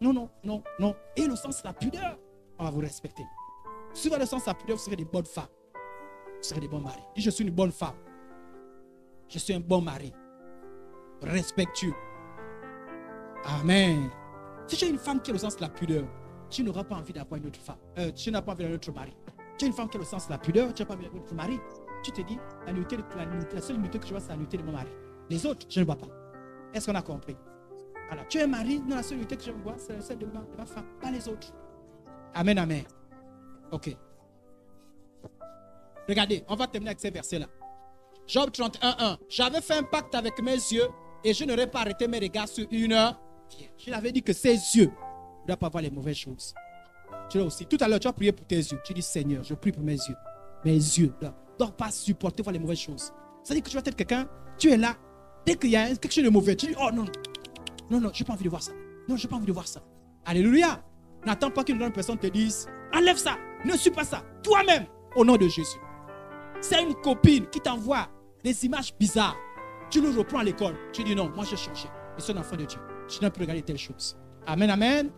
Non. Et le sens de la pudeur, on va vous respecter. Si vous avez le sens de la pudeur, vous serez des bonnes femmes. Vous serez des bons maris. Dis, je suis une bonne femme. Je suis un bon mari. Respectueux. Amen. Si tu es une femme qui a le sens de la pudeur, tu n'auras pas envie d'avoir une autre femme. Tu n'as pas envie d'un autre mari. Tu es une femme qui a le sens de la pudeur, tu n'as pas envie d'un autre mari. Tu te dis, la seule unité que je vois, c'est la unité de mon mari. Les autres, je ne vois pas. Est-ce qu'on a compris? Alors, tu es un mari, non, la seule unité que je vois, c'est celle de ma femme, pas les autres. Amen, amen. Ok. Regardez, on va terminer avec ces versets-là. Job 31:1. J'avais fait un pacte avec mes yeux et je n'aurais pas arrêté mes regards sur une vierge. Je l'avais dit que ses yeux ne doivent pas voir les mauvaises choses. Tu l'as aussi. Tout à l'heure, tu as prié pour tes yeux. Tu dis, Seigneur, je prie pour mes yeux. Mes yeux. dois pas supporter voir les mauvaises choses. C'est-à-dire que tu vas être quelqu'un, tu es là, dès qu'il y a quelque chose de mauvais, tu dis, oh non, non, non, je n'ai pas envie de voir ça. Non, je n'ai pas envie de voir ça. Alléluia. N'attends pas qu'une autre personne te dise, enlève ça, ne suis pas ça. Toi-même, au nom de Jésus. C'est une copine qui t'envoie des images bizarres. Tu le reprends à l'école. Tu dis non, moi j'ai changé. Je suis un enfant de Dieu. Je n'ai plus regarder telle chose. Amen, amen.